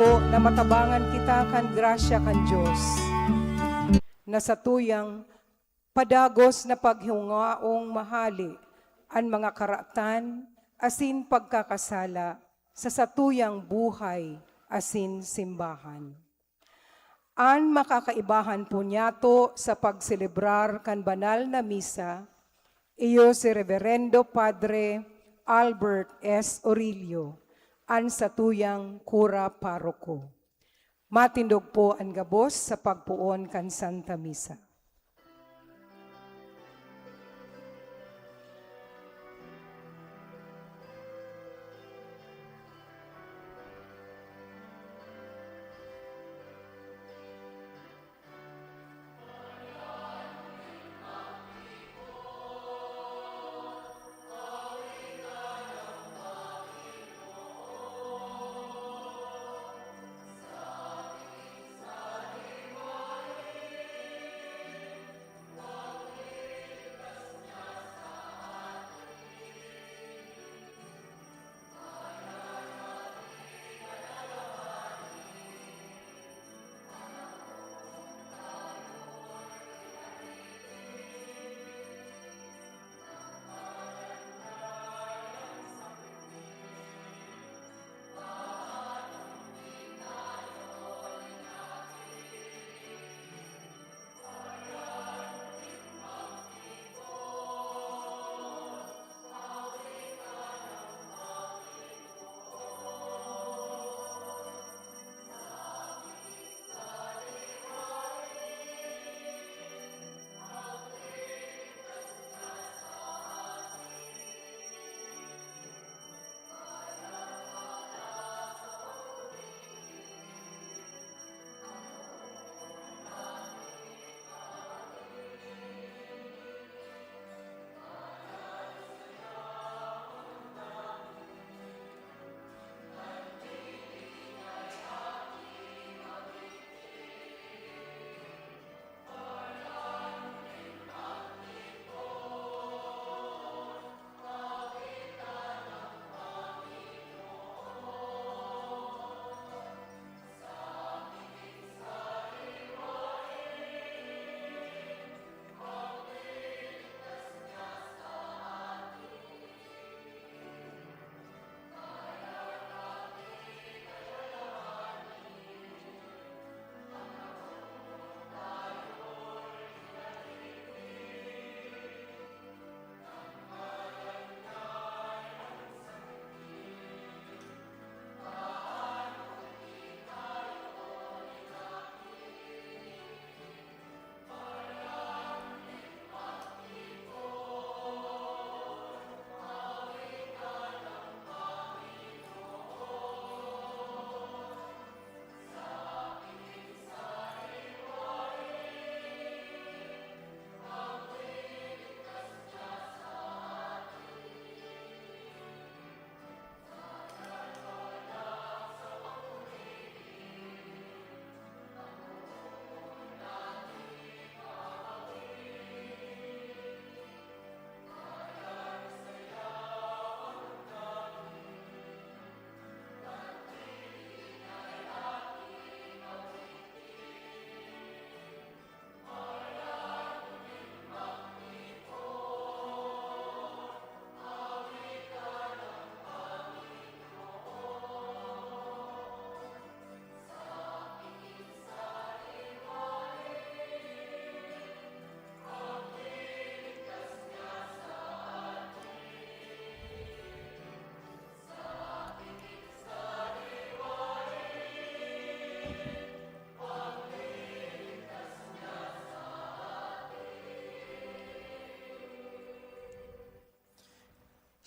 po na matabangan kita kan grasya kan Diyos, na sa tuyang padagos na paghungaong mahali ang mga karatan asin pagkakasala sa satuyang buhay asin simbahan. An makakaibahan po niyato sa pagselebrar kan banal na misa, iyo si Reverendo Padre Albert S. Orillo, an satuyang kura paroko. Matindog po ang gabos sa pagpuon kan Santa Misa.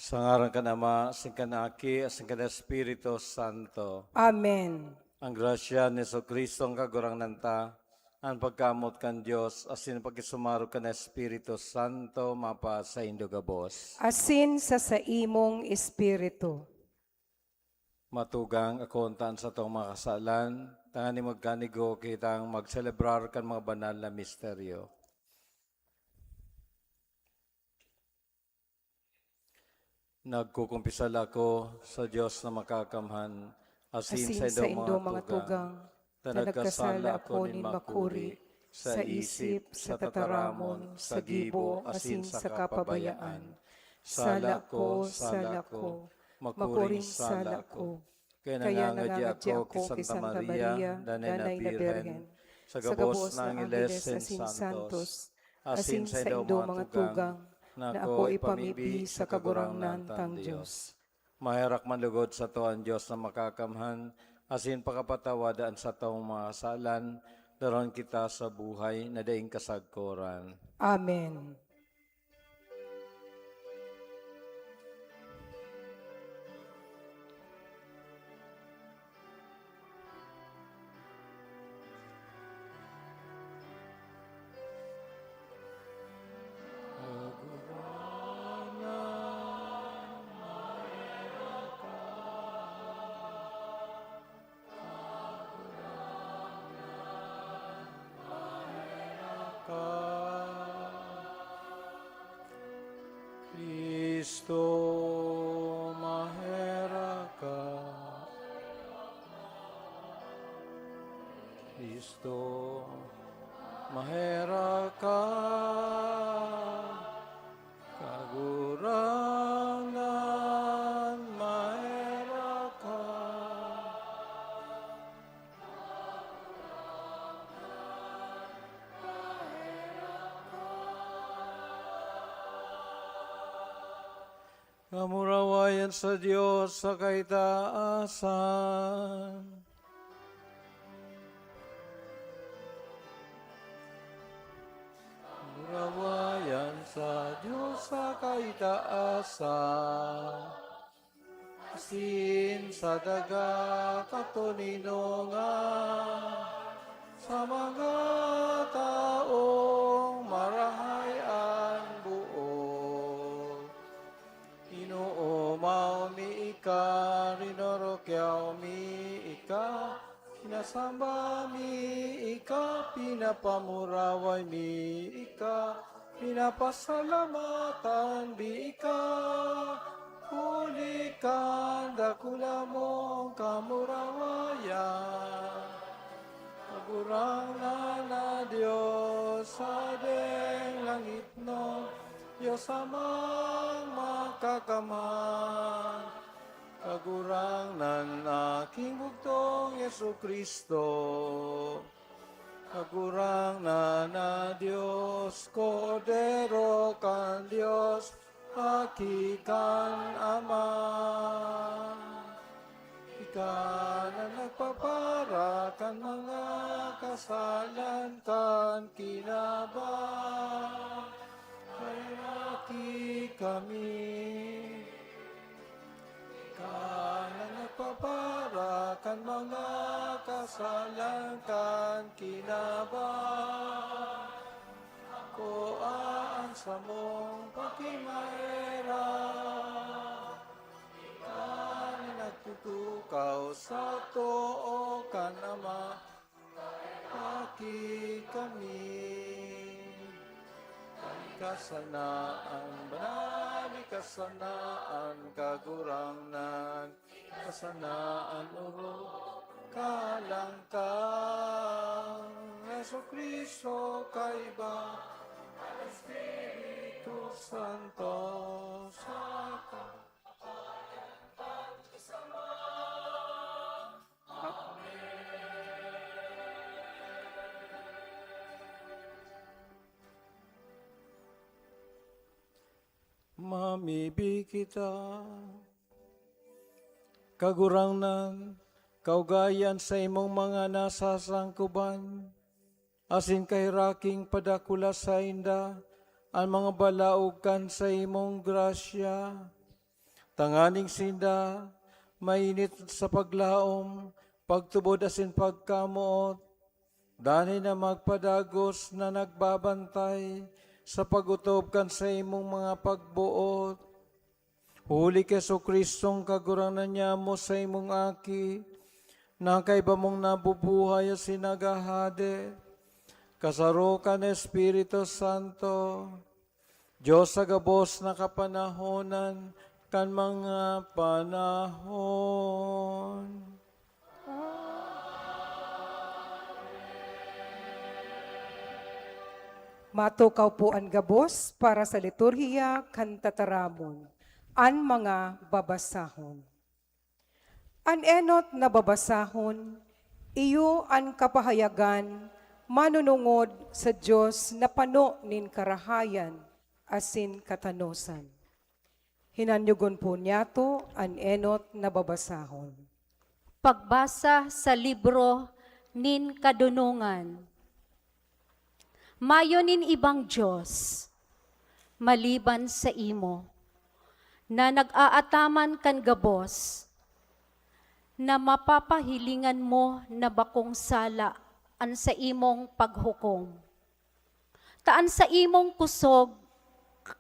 Sa ngaran ka na Ama, sa kanaki, sa kana Espiritu Santo. Amen. Ang grasya ni Kristo ang kagurang nanta, ang pagkamot kan Diyos, asin pagkisumaro ka na Espiritu Santo, mapa sa indugabos. Asin sa imong espiritu. Matugang akontan sa tong mga kasalan, tangani magkanigo kitang magselebrar kan mga banal na misteryo. Nagkukumpisal ako sa Diyos na makakamhan, asin sa indo mga tugang, na nagkasala ako nin makuri, sa isip, sa tataramon, sa gibo, asin sa kapabayaan. Sala ko, makuring sala ko. Kaya nangangadya ako ki Santa Maria, Danay na Birhen, sa gabos ng Angeles asin Santos, asin sa indo mga tugang, na ako ipamibi sa kagurangnan tang Diyos. Maherak manlugod sa tuan Diyos na makakamhan, asin pakapatawadaan sa taong mga kasalan, daron kita sa buhay na daing kasagkoran. Amen. Kristo, mahera ka. Kristo, mahera ka. Kagurangan, mahera ka. Kamurawayan sa Diyos sa kaitaasan. Kamurawayan sa Diyos sa kaitaasan. Asin sa daga katuninungan sa mga taong marahayan buo. Inuumaw mi ika, rinorokyaw mi ika, kinasamba mi ika, pinapamuraway mi ika, pinapasalamatan mi ika, hulikan dakula mong kamurawayan. Kagurang na Diyos sa deng langit no, Diyos amang makakamhan, kagurang nan aking bugtong Yesu Kristo, kagurang na Diyos, Kordero kan Diyos, hakikan Ama. Ika na nagpapara kan mga kasalan kan kinabang, kayaki kami. Ika na nagpapara kan mga kasalan kan kinabang, ako aan sa mong pakimaera. Nagtutukaw sa too ka nama, haki kami. Kasanaan, banali kasanaan, kagurangnan, kasanaan uro, kalangkang, Yesu Kristo kaiba, Espiritu Santo, sa Mamibi kita, kagurangnan, kaugayan sa imong mga nasasangkuban, asin kay raking padakula sa inda, ang mga balaogan sa imong grasya, Tanganing sinda, mainit sa paglaom, pagtubod asin pagkamuot, dani na magpadagos na nagbabantay, sa pagutob kan sa imong mga pagbuot. Huli keso Kristong kaguranan niya mo sa imong aki, na kaiba mong nabubuhay at sinagahade, kasaro ka na Espiritu Santo, Diyos sa gabos na kapanahonan, kan mga panahon. Matukaw po ang gabos para sa liturhiya kan tataramon, an mga babasahon. An enot na babasahon, iyo an kapahayagan, manunungod sa Diyos na pano nin karahayan, asin katanosan. Hinanyugon po niyato an enot na babasahon. Pagbasa sa libro nin kadunungan. Mayo nin ibang Diyos, maliban sa imo, na nag-aataman kan gabos, na mapapahilingan mo na bakong sala an sa imong paghukom. Taan sa imong kusog,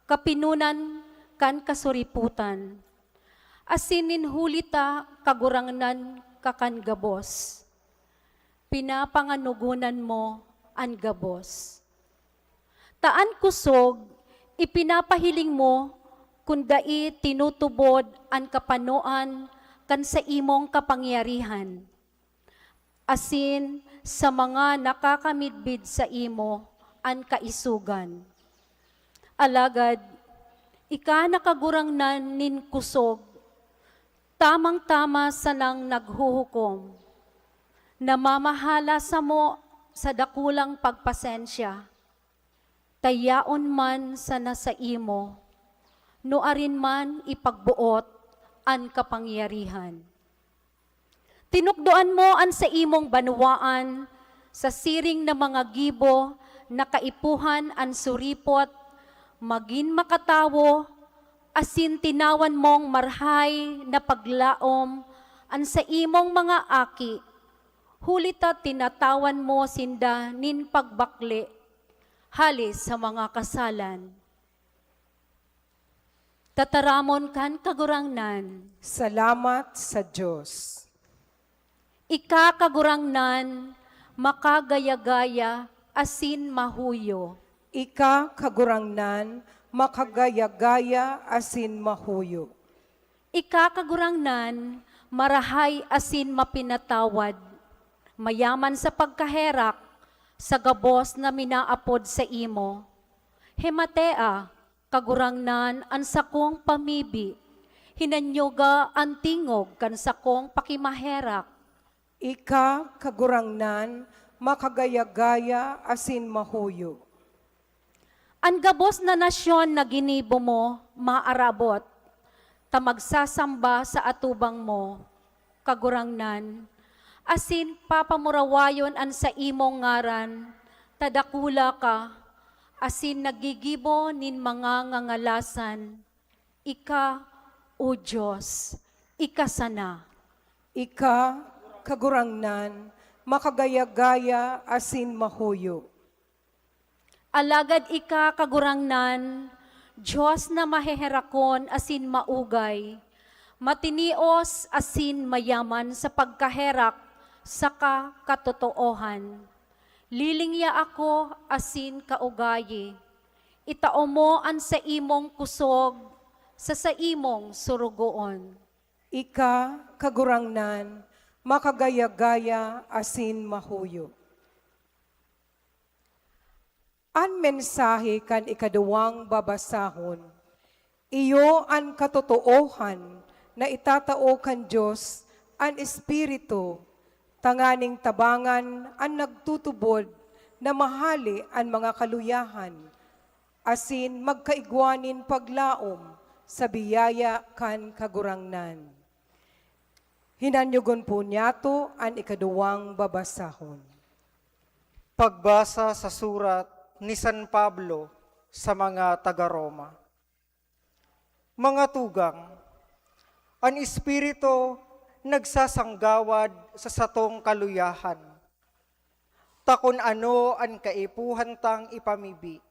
kapinunan kan kasuriputan, asinin hulita kagurangnan kakan gabos, pinapanganugunan mo an gabos. Taan kusog, ipinapahiling mo, kundai tinutubod an kapanoan kan sa imong kapangyarihan. Asin sa mga nakakamidbid sa imo an kaisugan. Alagad, ika nakagurangnan nin kusog, tamang-tama sa nang naghuhukom, namamahala sa mo sa dakulang pagpasensya, tayaon man sa nasa imo, no arin man ipagbuot an kapangyarihan. Tinukdoan mo an sa imong banwaan, sa siring na mga gibo, na kaipuhan an suripot, magin makatawo, asin tinawan mong marhay na paglaom, an sa imong mga aki, hulita tinatawan mo sinda nin pagbakli, halis sa mga kasalan. Tataramon kan kagurangnan, Salamat sa Diyos. ika kagurangnan, makagaya-gaya, asin mahuyo. Ika kagurangnan, makagaya-gaya, asin mahuyo. Ika kagurangnan, marahay asin mapinatawad, mayaman sa pagkaherak, sa gabos na minaapod sa imo. Hematea, kagurangnan an sakong pamibi, hinanyoga ang tingog kan sakong pakimaherak. Ika kagurangnan, makagaya-gaya, asin mahuyo. Ang gabos na nasyon na ginibo mo, maarabot, ta magsasamba sa atubang mo, kagurangnan, asin papamurawayon an sa imong ngaran, tadakula ka, asin nagigibo nin mga ngangalasan, ika, o Diyos, ika sana. Ika kagurangnan, makagaya-gaya, asin mahuyo. Alagad ika kagurangnan, Diyos na maheherakon asin maugay, matinios asin mayaman sa pagkaherak, saka katotoohan. Lilingya ako asin kaugayi, itao mo an sa imong kusog, sa imong surugoon. Ika kagurangnan, makagaya-gaya, asin mahuyo. An mensahe kan ikaduwang babasahon, iyo an katotoohan na itatao kan Diyos an Espiritu, tanganing tabangan ang nagtutubod na mahali ang mga kaluyahan, asin magkaigwanin paglaom sa biyaya kan kagurangnan. Hinanyugon po niyato ang ikaduwang babasahon. Pagbasa sa surat ni San Pablo sa mga taga-Roma. Mga tugang, Ang Espiritu nagsasanggawad sa satong kaluyahan. Takon ano ang kaipuhan tang ipamibi.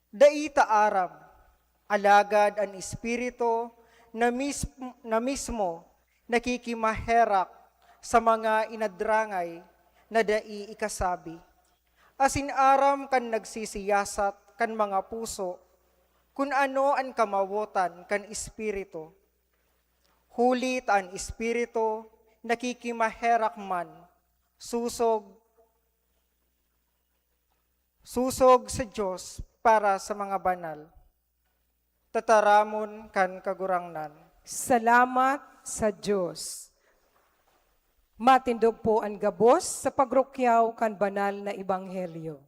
Daita aram, alagad ang Espiritu na mismo nakikimaherak sa mga inadrangay na dai ikasabi. Asin aram kan nagsisiyasat kan mga puso, kun ano ang kamawotan kan Espiritu. Hulit ang Espiritu nakikimaherak man, susog sa Diyos para sa mga banal. Tataramon kan kagurangnan. Salamat sa Diyos. Matindog po ang gabos sa pagrukyaw kan banal na ebanghelyo.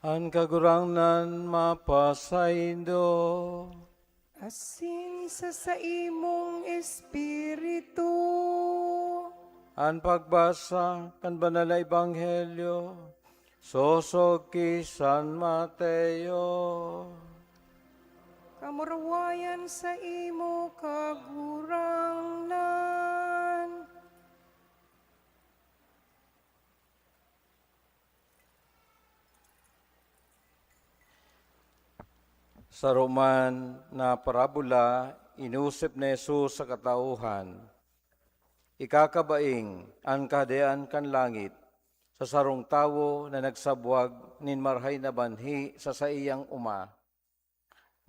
Ang kagurangnan mapasaindo. Asin sa imong espiritu. Ang pagbasa kan banal na ebanghelyo, sosog ki San Mateo. Kamurawayan sa imo kagurangnan. Sa Roman na parabola, inusip ni Jesus sa katauhan, ikakabaing ang kahadayaan kan langit sa sarong tawo na nagsabwag nin marhay na banhi sa saiyang uma.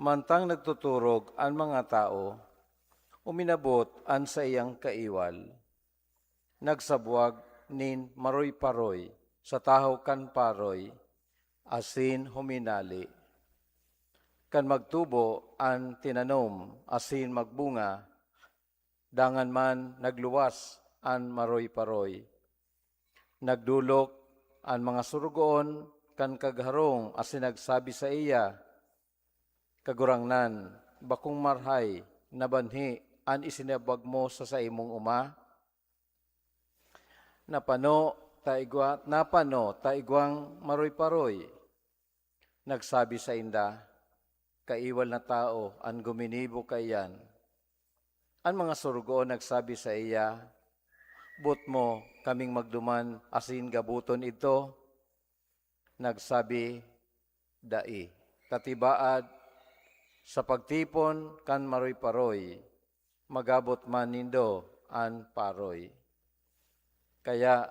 Mantang nagtuturog ang mga tao, uminabot ang sa iyang kaiwal. Nagsabwag nin maroy-paroy sa tahaw kan paroy, asin huminali. Kan magtubo ang tinanom, asin magbunga, dangan man nagluwas ang maroy-paroy. Nagdulok ang mga surugoon kan kagharong, asin nagsabi sa iya, kagurangnan, bakong marhay, nabanhi, an isinabag mo sa imong uma? Napano, taigwang maroy-paroy. Nagsabi sa inda, kaiwal na tao, ang guminibo kayan. Ang mga surugoon nagsabi sa iya, but mo kaming magduman asin gabuton ito. Nagsabi, dai, katibaad, sa pagtipon kan maroy-paroy, magabot man nindo an paroy. Kaya,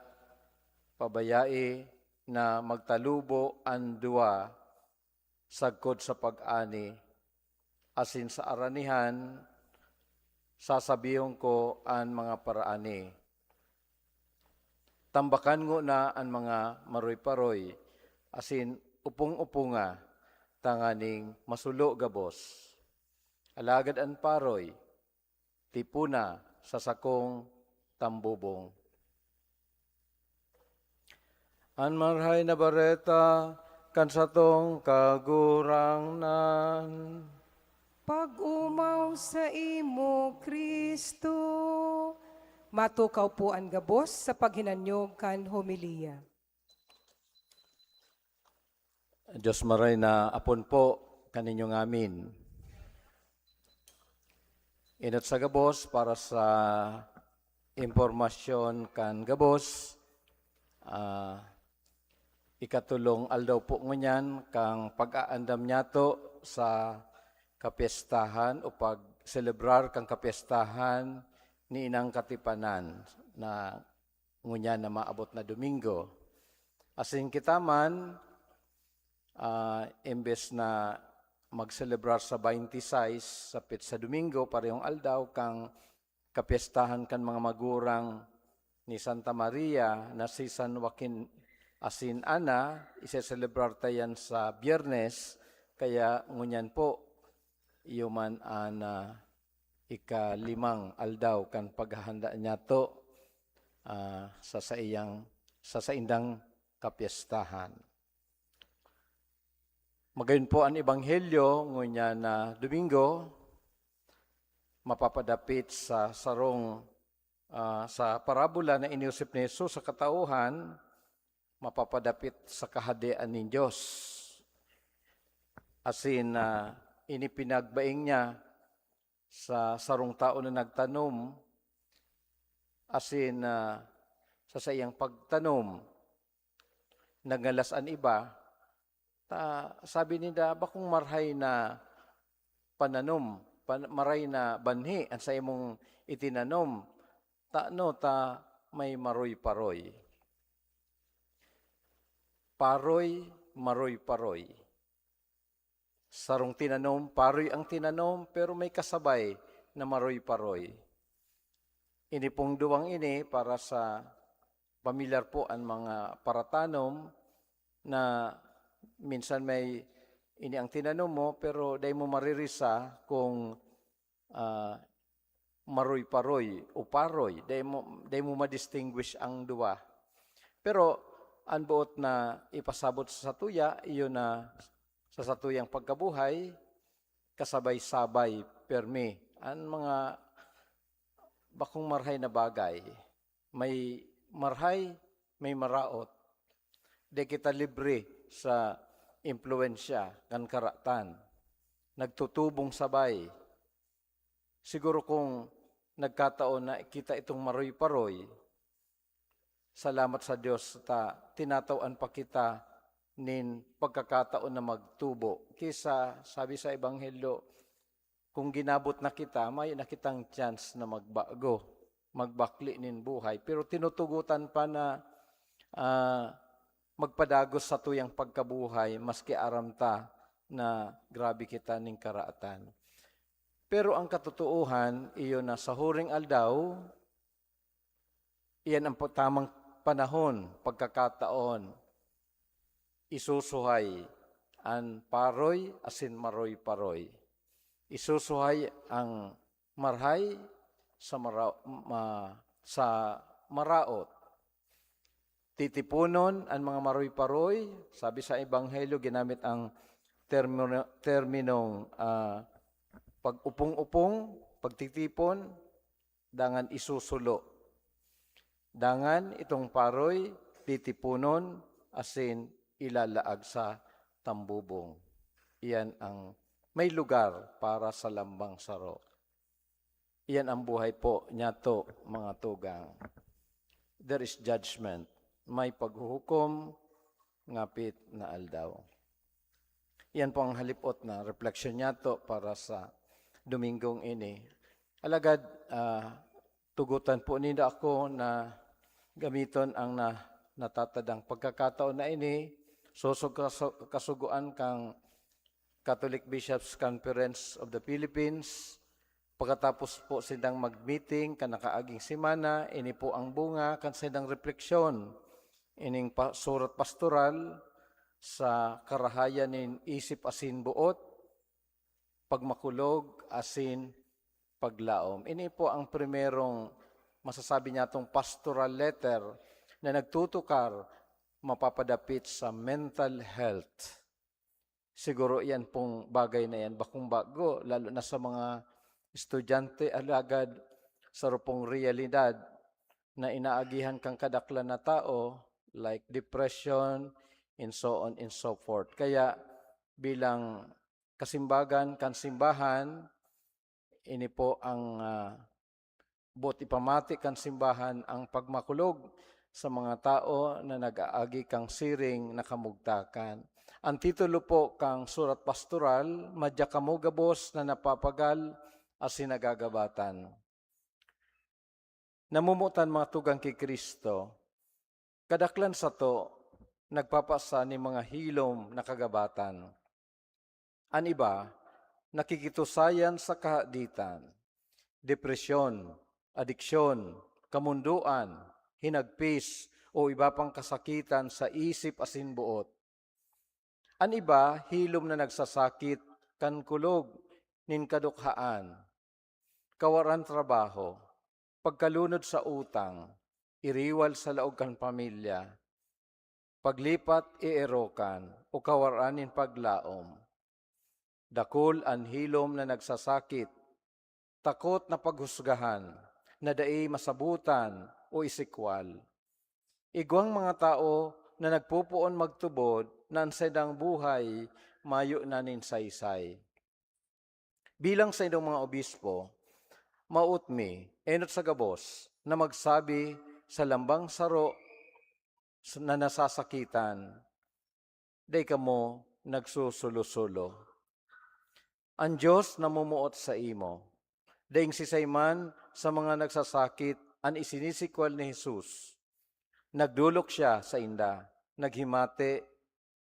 pabayai na magtalubo ang dua sagkod sa pag-ani, asin sa aranihan, sasabihin ko ang mga paraani. Tambakan ngo na ang mga maroy-paroy, asin upong-upunga, tanganing masulo gabos. Alagad ang paroy, tipuna sa sakong tambubong. Ang marhay na bareta, kan satong kagurangnan. Pag-umaw sa imo, Kristo. Matukaw po ang gabos sa paghinanyog kan homilya. Diyos maray na apon po kaninyo ngamin. Inot sa gabos para sa impormasyon kan gabos, ikatulong aldaw po ngunyan kang pag-aandam nyato sa kapiestahan o pag-celebrar kang kapiestahan ni Inang Katipanan na ngunyan na maabot na Domingo. Asin kita man, imbes na mag-celebrar sa 26 sa Pitsa Domingo, parehong aldaw kang kapiestahan kan mga magurang ni Santa Maria na si San Joaquin Asin Ana, isa-celebrar tayan sa Biyernes, kaya ngunyan po, yuman ana ika-5 aldaw kan paghahanda niya to sa saindang kapiestahan. Magayon po ang Ebanghelyo ngunya na Domingo, mapapadapit sa sarong sa parabola na iniusip ni Jesus sa katauhan, mapapadapit sa kahadian ni Diyos. Asin inipinagbaing niya sa sarong tao na nagtanom, asin sa sayang pagtanom, nagalasan iba, sabi nila, bakong marhay na pananom, maray na banhi, ang sa imong itinanom, ta may maroy-paroy. Paroy, maroy-paroy. Sarong tinanom, paroy ang tinanom, pero may kasabay na maroy-paroy. Ini pong duwang ini para sa pamilyar po ang mga paratanom na minsan may ini ang tinanom mo, pero dahil mo maririsa kung maroy-paroy o paroy, dahil mo ma-distinguish ang duwa. Pero ang buot na ipasabot sa satuya, iyon na sa satuyang pagkabuhay, kasabay-sabay, permi. Ang mga bakong marhay na bagay, may marhay, may maraot. Di kita libre sa impluensya, kan karatan. Nagtutubong sabay. Siguro kung nagkataon na kita itong maroy-paroy, salamat sa Diyos tinatawan pa kita nin pagkakataon na magtubo. Kisa sabi sa Ebanghelyo, kung ginabot na kita, may nakitang chance na magbago, magbakli nin buhay. Pero tinutugutan pa na magpadagos sa tuyang pagkabuhay, maski aramta na grabe kita ning karaatan. Pero ang katotohan, iyon na sa huring aldaw, iyan ang tamang panahon, pagkakataon, isusuhay ang paroy asin maroy-paroy. Isusuhay ang marhay sa maraot. Titipunon ang mga maroy-paroy. Sabi sa Ebanghelyo, ginamit ang terminong pag-upong-upong, pagtitipon, dangan isusulo. Dangan itong paroy, titipunon, asin ilalaag sa tambubong. Iyan ang may lugar para sa lambang saro. Iyan ang buhay po nyato, mga tugang. There is judgment. May paghuhukom, ngapit na aldaw. Iyan po ang halipot na refleksyon nyato para sa Domingong ini. Alagad, tugutan po nila ako na gamiton ang natatadang pagkakataon na ini, kasuguan kang Catholic Bishops Conference of the Philippines. Pagkatapos po silang mag-meeting kanakaaging simana, ini po ang bunga kan silang refleksyon, ining surat pastoral sa karahayan nin isip asin buot, pagmakulog asin paglaom. Ini po ang primerong masasabi niya itong pastoral letter na nagtutukar mapapadapit sa mental health. Siguro yan pong bagay na yan, bakong bago, lalo na sa mga estudyante, alagad sa rupong realidad na inaagihan kang kadaklan na tao, like depression, and so on and so forth. Kaya bilang kasimbagan, kansimbahan, ini po ang buot ipamati kan simbahan ang pagmakulog sa mga tao na nag-aagi kang siring na kamugtakan. Ang titulo po kang surat pastoral, madya kamo gabos na napapagal as sinagagabatan. Namumutan mga tugang kay Kristo, kadaklan sa to, nagpapasa ni mga hilom na kagabatan. An iba, nakikitusayan sa kahaditan, depresyon, adiksyon, kamunduan, hinagpis, o iba pang kasakitan sa isip asin buot. An iba, hilom na nagsasakit, kankulog, nin kadukhaan, kawaran trabaho, pagkalunod sa utang, iriwal sa laog kan pamilya, paglipat ierokan, o kawaranin paglaom. Dakol ang hilom na nagsasakit, takot na paghusgahan, na dai masabutan o isikwal. Igwang mga tao na nagpupuon magtubod na ang sedang buhay, mayo na nin saysay. Bilang sa inyong mga obispo, mautmi, enot sa gabos, na magsabi sa lambang saro na nasasakitan, day kamo nagsusulo-sulo. Ang Diyos namumuot sa imo, daing sisayman sa mga nagsasakit, ang isinisikwal ni Jesus. Nagdulok siya sa inda, naghimate,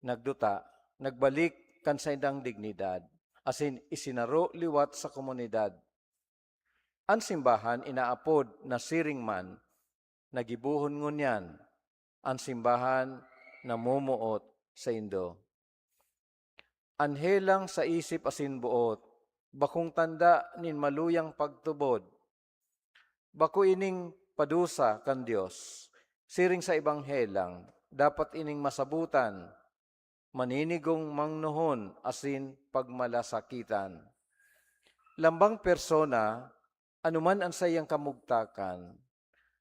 nagduta, nagbalik kan sa indang dignidad, asin isinaro liwat sa komunidad. Ang simbahan inaapod na siring man, nagibuhon ngunyan, ang simbahan namumuot sa indo. Anhelang sa isip asin buot, bakong tanda nin maluyang pagtubod, bako ining padusa kan Dios, siring sa ibanghelang, dapat ining masabutan, maninigong mangnuhon asin pagmalasakitan. Lambang persona, anuman ang sayang kamugtakan,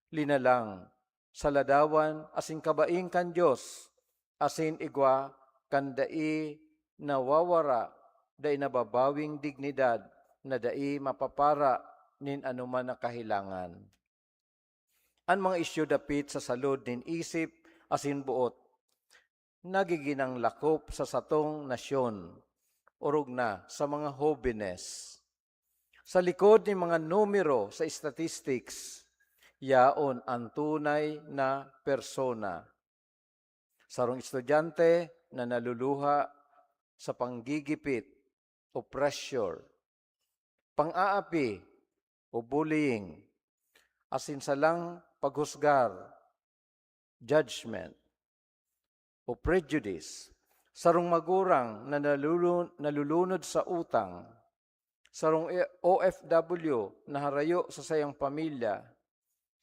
linalang, saladawan asin kabaing kan Dios, asin igwa kan dai nawawara, dai nababawing dignidad, na dai mapapara nin anuman na kahilangan. Ang mga isyu dapit sa salud nin isip asin buot, nagiginang lakop sa satong nasyon, urog na sa mga hobbines. Sa likod ni mga numero sa statistics, yaon ang tunay na persona. Sarong estudyante na naluluha sa panggigipit o pressure, pang-aapi o bullying, asinsalang paghusgar, judgment, o prejudice, sarong magurang na nalulunod sa utang, sarong OFW na harayo sa sayang pamilya,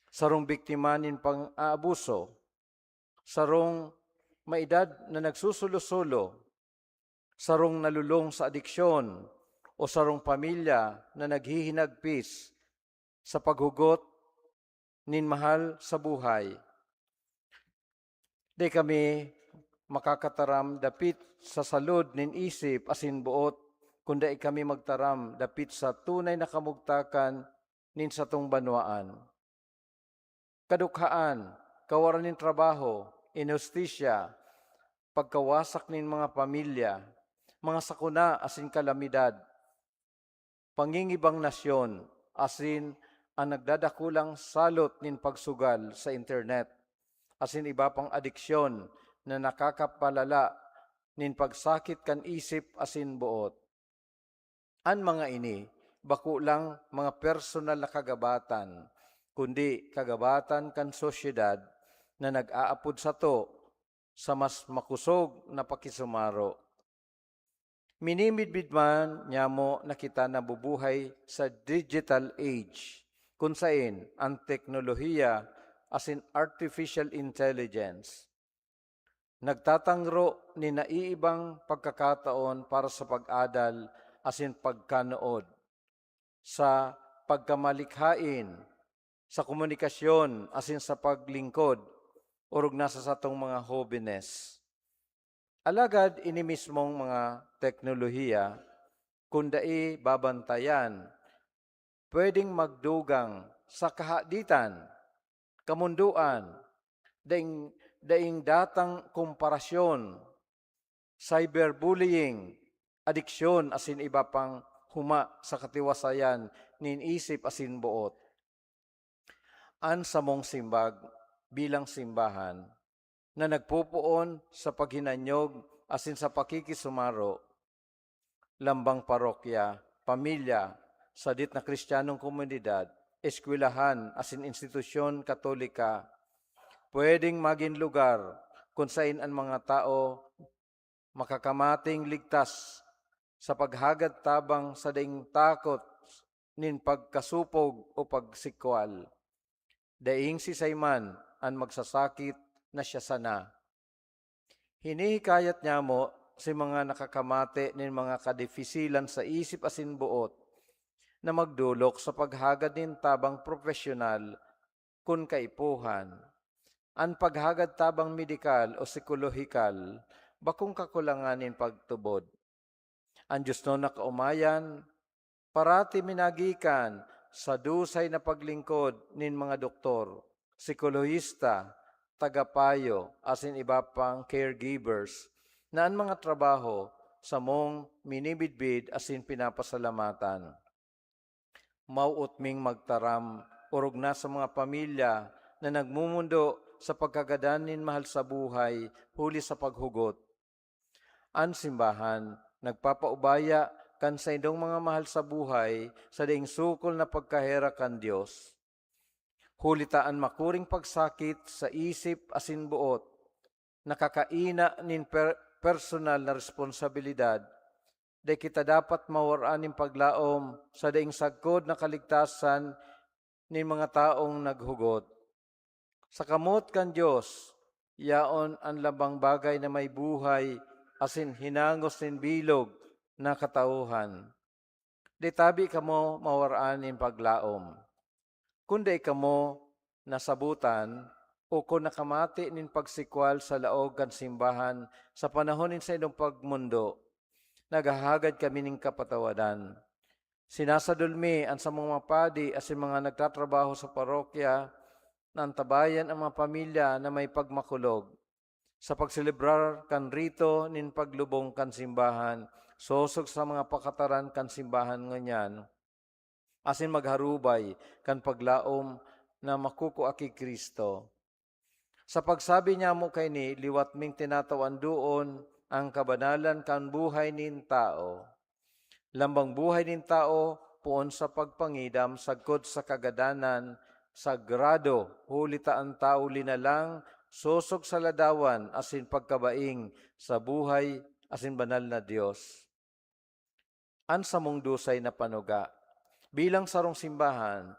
sarong biktimanin pang-aabuso, sarong maedad na nagsusulo-sulo, sarong nalulong sa adiksyon, o sarong pamilya na naghihinagpis sa paghugot nin mahal sa buhay. Di kami makakataram dapit sa salud nin isip asin buot, kundi kami magtaram dapit sa tunay na kamugtakan nin satong banwaan. Kadukhaan, kawaran nin trabaho, inustisya, pagkawasak nin mga pamilya, mga sakuna asin kalamidad, pangingibang nasyon, asin ang nagdadakulang salot nin pagsugal sa internet, asin iba pang adiksyon na nakakapalala nin pagsakit kan isip asin buot. An mga ini, bako lang mga personal na kagabatan, kundi kagabatan kan sosyedad na nag-aapod sa to sa mas makusog na pakisumaro. Minimidbid man niya mo na kita nabubuhay sa digital age, kung saan ang teknolohiya asin artificial intelligence nagtatangro ni naiibang pagkakataon para sa pag-adal asin pagkanood, sa pagkamalikhain, sa komunikasyon asin sa paglingkod, urog nasa satong mga hobbines. Alagad ini mismong mga teknolohiya, kundai babantayan, pwedeng magdugang sa kahaditan, kamunduan, daing datang komparasyon, cyberbullying, adiksyon asin iba pang huma sa katiwasayan nin isip asin buot. An samong simbag bilang simbahan na nagpupuon sa paghinanyog asin sa pakikisumaro, lambang parokya, pamilya, sadit na kristyanong komunidad, eskwelahan asin institusyon katolika, pwedeng maging lugar kung saan ang mga tao makakamating ligtas sa paghagad tabang sa daing takot nin pagkasupog o pagsikwal. Daing si Sayman ang magsasakit na siya sana. Hinihikayat niya mo si mga nakakamate nin mga kadefisilan sa isip asin buot na magdulok sa paghagad nin tabang profesional kun kaipuhan. Ang paghagad tabang medikal o psikolohikal, bakong kakulanganin pagtubod. Ang Diyos no nakaumayan, parati minagikan sa dusay na paglingkod nin mga doktor, psikolohista, tagapayo, asin iba pang caregivers, na ang mga trabaho sa mong minibidbid asin pinapasalamatan. Mauutming magtaram, urog na sa mga pamilya na nagmumundo sa pagkagadanin mahal sa buhay, huli sa paghugot. Ang simbahan, nagpapaubaya kan sa indong mga mahal sa buhay sa daing sukol na pagkahera kan Diyos. Hulitaan makuring pagsakit sa isip asin buot, nakakaina nin personal na responsibilidad, de kita dapat mawaraan nin paglaom sa daing sagkod na kaligtasan nin mga taong naghugot. Sa kamot kan Diyos, yaon ang labang bagay na may buhay, asin hinangos nin bilog na katauhan. Di tabi kamo mawaraan nin paglaom. Kundi kamo nasabutan o kung nakamati nin pagsikwal sa laog kan simbahan sa panahon nin sa inong pagmundo, naghahagad kami ning kapatawadan. Sinasadulmi ang sa mga padi asin mga nagtatrabaho sa parokya, na antabayan ang mga pamilya na may pagmakulog. Sa pagselebrar kan rito nin paglubong kan simbahan, sosog sa mga pakataran kan simbahan nganyan, asin magharubay kan paglaom na makukuaki Kristo. Sa pagsabi niya mo kay ni, liwat ming tinatawan doon ang kabanalan kan buhay nin tao. Lambang buhay nin tao, puon sa pagpangidam, sagkod sa kagadanan, sagrado, hulita ang tao linalang, sosog sa ladawan, asin pagkabaing sa buhay, asin banal na Diyos. An samong dusay na panuga. Bilang sarong simbahan,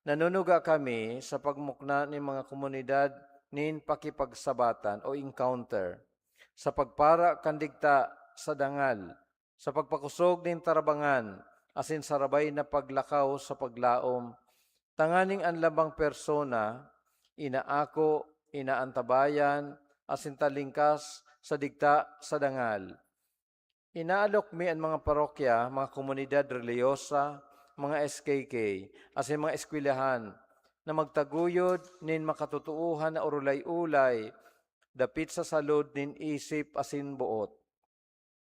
nanunuga kami sa pagmukna ng mga komunidad nin pakipagsabatan o encounter, sa pagpara kandigta sa dangal, sa pagpakusog nin tarabangan, asin sarabay na paglakaw sa paglaom, tanganing ang labang persona, inaako, inaantabayan, asin talingkas sa digta sa dangal. Inaalok mi ang mga parokya, mga komunidad reliyosa, mga SKK, asin mga eskwelahan, na magtaguyod nin makatutuuhan na urulay-ulay, dapit sa salud nin isip asin buot.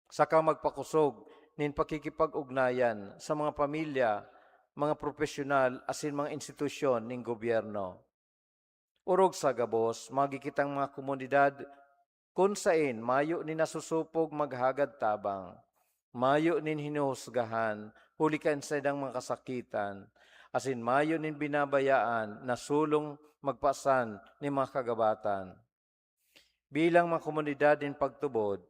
Saka magpakusog nin pakikipag-ugnayan sa mga pamilya, mga profesional, asin mga institusyon nin gobyerno. Urog sa gabos, magikitang mga komunidad, kung sain mayo nin nasusupog maghagad tabang, mayo nin hinuhusgahan, huli kan sa idang mga kasakitan, asin mayo nin binabayaan na sulong magpasan ni mga kagabatan. Bilang mga komunidad din pagtubod,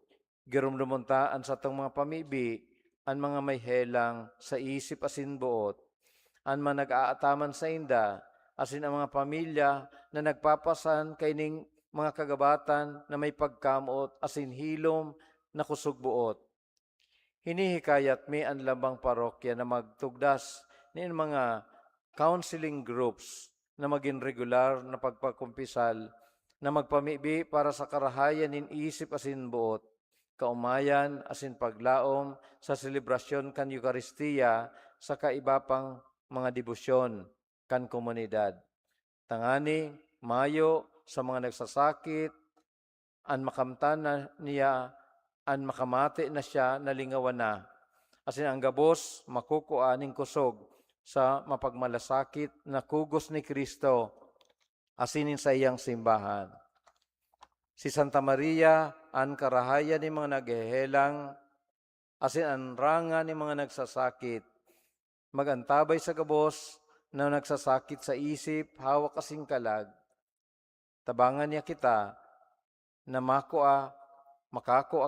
girumlumuntaan sa itong mga pamibi, ang mga may helang sa isip asin buot, ang mga nag-aataman sa inda, asin ang mga pamilya na nagpapasan kay ning mga kagabatan na may pagkamot asin hilom na kusog buot. Hinihikayat mi ang lambang parokya na magtugdas nin mga counseling groups na maging regular na pagpakumpisal na magpamibi para sa karahayan nin isip asin buot, kaumayan asin paglaom sa selebrasyon kan Eukaristiya sa kaiba pang mga debosyon kan komunidad. Tangani, mayo sa mga nagsasakit, an makamtan na niya, an makamati na siya, nalingawan na. Asin ang gabos, makukuaning kusog sa mapagmalasakit na kugos ni Kristo, asinin sa iyang simbahan. Si Santa Maria, an karahayan ni mga naghehelang, asin ang ranga ni mga nagsasakit, magantabay sa gabos na nagsasakit sa isip, hawak kasing kalag. Tabangan niya kita na makako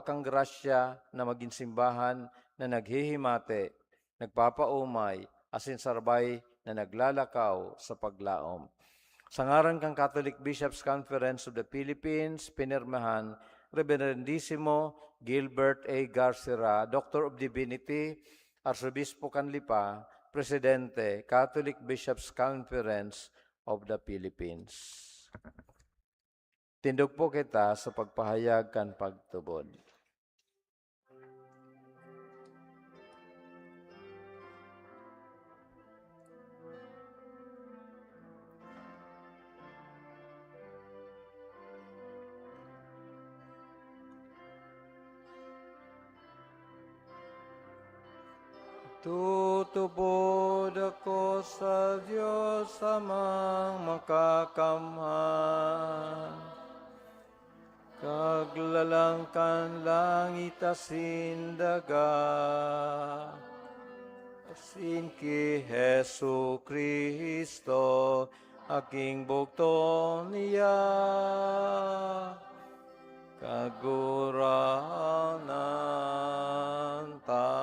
kang grasya na maging simbahan na naghihimate, nagpapaumay, asin sarbay na naglalakaw sa paglaom. Sa ngaran kang Catholic Bishops' Conference of the Philippines, pinirmahan Reverendissimo Gilbert A. Garcera, Doctor of Divinity, Arsobispo Canlipa, Presidente, Catholic Bishops' Conference of the Philippines. Tindog po kita sa pagpahayag kan pagtubod. Tutupod ako sa Diyos amang makakamhan, kaglalangkan langit asin daga, asin ki Hesu Kristo, aking bugtong niya, kaguranan ta.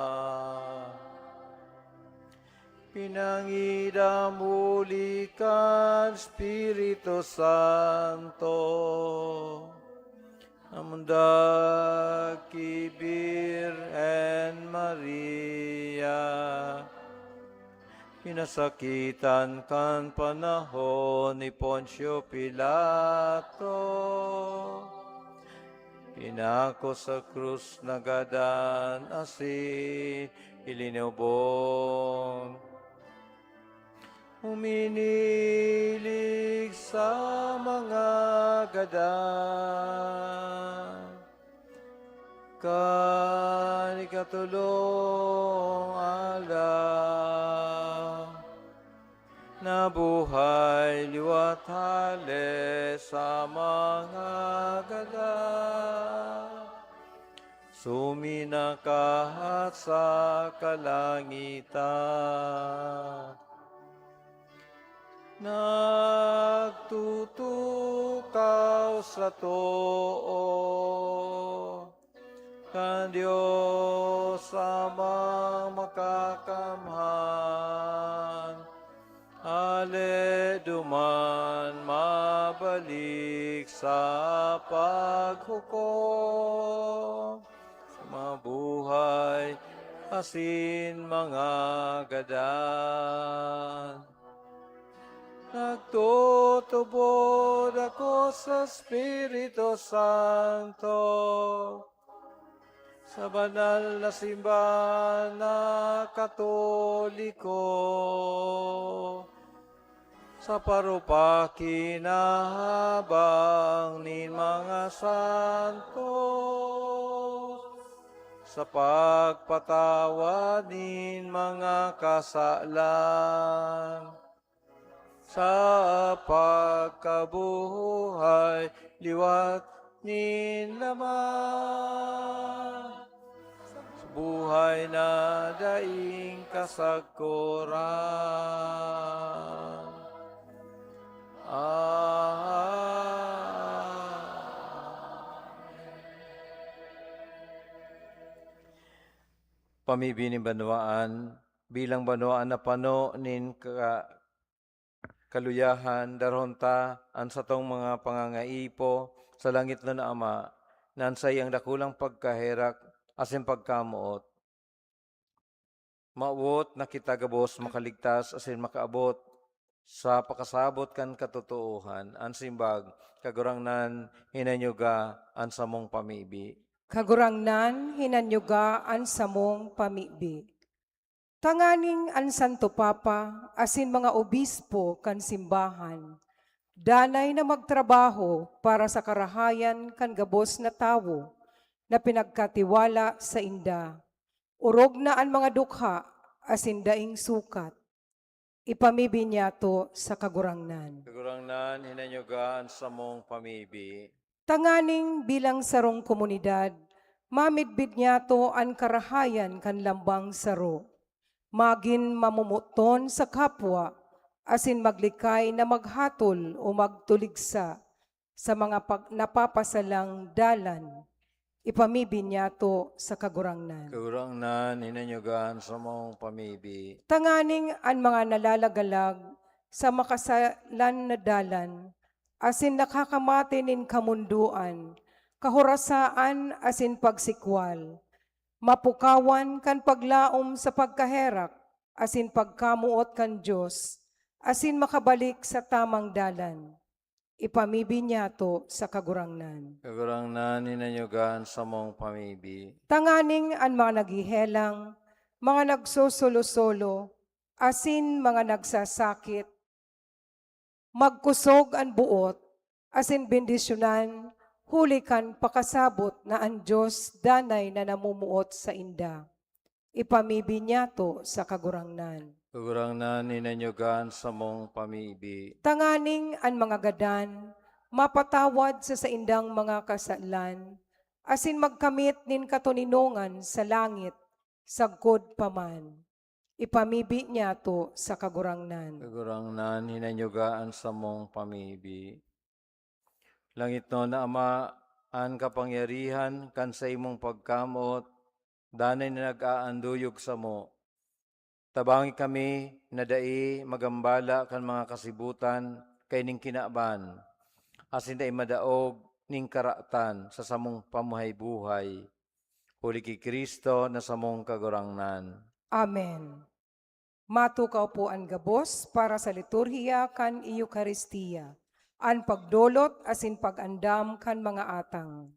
Pinangidamuli kan Espiritu Santo, amunda kibir and Maria, pinasakitan kan panahon ni Poncio Pilato, pinako sa krus nagadan asin ilinubong, uminilig sa mga gadan, kanikatulong ala, nabuhay liwat hale sa mga gadan, suminakahat sa kalangitan, nagtutukaw sa too, kan Diyos amang makakamhan, ale duman mabalik sa paghukom, sa mabuhay asin mga gadan. Nagtutubod ako sa Espiritu Santo, sa banal na simbahan na Katoliko, sa parupaki na habang ni mga santos, sa pagpatawad nin mga kasalan, sa pagkabuhay liwat nin laman, sa buhay na daing kasagkuran. Pamibining banwaan, bilang banwaan na pano nin kaluyahan, daronta, an sa tong mga pangangaipo, sa langit na Ama, nansay ang dakulang pagkaherak, asin pagkamuot. Mauot na kita gabos makaligtas, asin makaabot, sa pakasabot kan katotohan, an simbag, kagurangnan, hinanyuga, an samong pamibi. Kagurangnan, hinanyugaan sa mong pamibi. Tanganing an Santo Papa, asin mga obispo kan simbahan, danay na magtrabaho para sa karahayan kan gabos na tawo, na pinagkatiwala sa inda. Urog na ang mga dukha, asin daing sukat. Ipamibi niya to sa kagurangnan. Kagurangnan, hinanyugaan sa mong pamibi. Tanganing bilang sarong komunidad, mamidbid niya to ang karahayan kan lambang saro. Magin mamumuton sa kapwa, asin maglikay na maghatol o magtuligsa sa mga napapasalang dalan. Ipamibi niya to sa kagurangnan. Kagurangnan, hinanyugaan sa mong pamibi. Tanganing ang mga nalalagalag sa makasalan na dalan, asin nakakamati nin kamunduan, kahorasaan asin pagsikwal, mapukawan kan paglaom sa pagkaherak, asin pagkamuot kan Diyos, asin makabalik sa tamang dalan. Ipamibi niya to sa kagurangnan. Kagurangnan, hinanyugaan sa mong pamibi. Tanganing ang mga naghihelang, mga nagsusolo-solo, asin mga nagsasakit, magkusog ang buot, asin bendisyonan, hulikan pakasabot na ang Diyos danay na namumuot sa inda. Ipamibi niya to sa kagurangnan. Kagurangnan, hinanyugaan sa mong pamibi. Tanganing ang mga gadan, mapatawad sa saindang mga kasalan, asin magkamit nin katuninongan sa langit, sagkod paman. Ipamibi niya to sa kagurangnan. Kagurangnan, hinanyugaan sa mong pamibi. Langit no na Ama, ang kapangyarihan kan sa imong pagkamot, danay na nag-aanduyog sa mo. Tabangi kami na dai magambala kan mga kasibutan kay ning kinaban, asin dai madaog ning karatan sa samong pamuhay-buhay. Huli ki Kristo na samong kagurangnan. Amen. Matukaw po ang gabos para sa liturhiya kan Eucharistia, ang pagdolot asin pag-andam kan mga atang.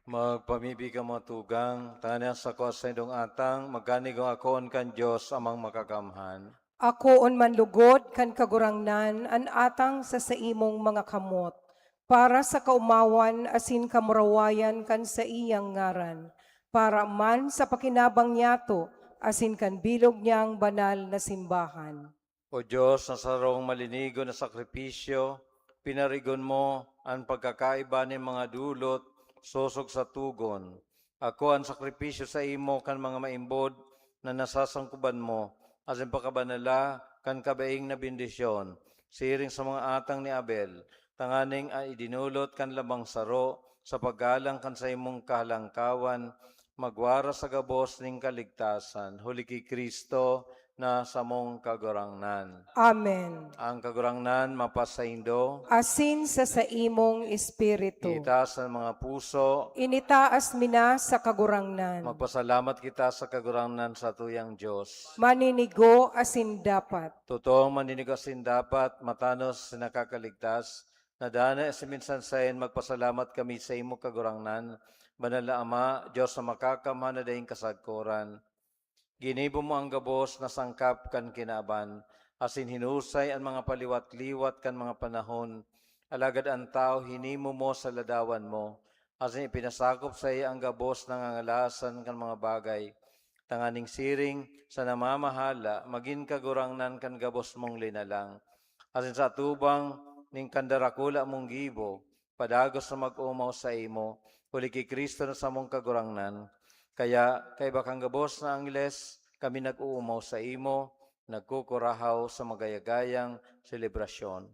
Magpamibi ka mo tugang, tanya sa kwasendong atang, magkanigong akoon kan Diyos amang makakamhan. Ako on manlugod kan kagurangnan an atang sa imong mga kamot, para sa kaumawan asin kamurawayan kan sa iyang ngaran, para man sa pakinabang niyato asin kan bilog niyang banal na simbahan. O Diyos, na sarong malinigo na sakripisyo, pinarigon mo ang pagkakaiba ng mga dulot, sosog sa tugon. Ako ang sakripisyo sa imo kan mga maimbod na nasasangkuban mo, asin pakabanala kan kabaing na bendisyon, siring sa mga atang ni Abel, tanganing ay idinulot kan labang saro, sa paggalang kan sa imong kahalangkawan, magwara sa gabos ning kaligtasan, huli kay Kristo na samong kagurangnan. Amen. Ang kagurangnan mapasaindo, Asin sa imong espiritu. itaas ang mga puso, Initaas mina sa kagurangnan. magpasalamat kita sa kagurangnan sa tuyang Diyos. Maninigo asin dapat. Totoong maninigasin dapat, matanos na nakakaligtas, na dana sa minsan sayin magpasalamat kami sa imo kagurangnan, banal na Ama, Diyos na makakamhan na daing kasagkuran. Ginibo mo ang gabos na sangkap kan kinaban, asin hinusay ang mga paliwat-liwat kan mga panahon, alagad ang tao hinimo mo sa ladawan mo, asin ipinasakop sa iya ang gabos ng angalasan kan mga bagay, tanganing siring sa namamahala, maging kagurangnan kan gabos mong linalang, asin sa tubang ning kandarakula mong gibo, padagos na mag-umaw sa imo, huli kay Kristo na sa mong kagurangnan. Kaya kay bakang gabos na Angles, kami nag-uumaw sa imo, nagkukurahaw sa magayagayang selebrasyon.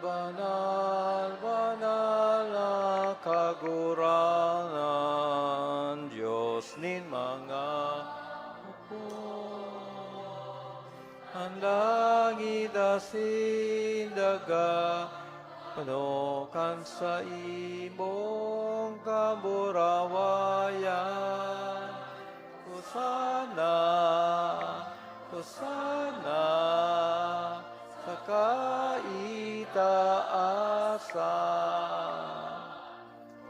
Banal, banal na kagurangan, Diyos nin mga ang langit asin daga, panukan sa imong kaburawayan. Hosana, Hosana, sa kaitaasan.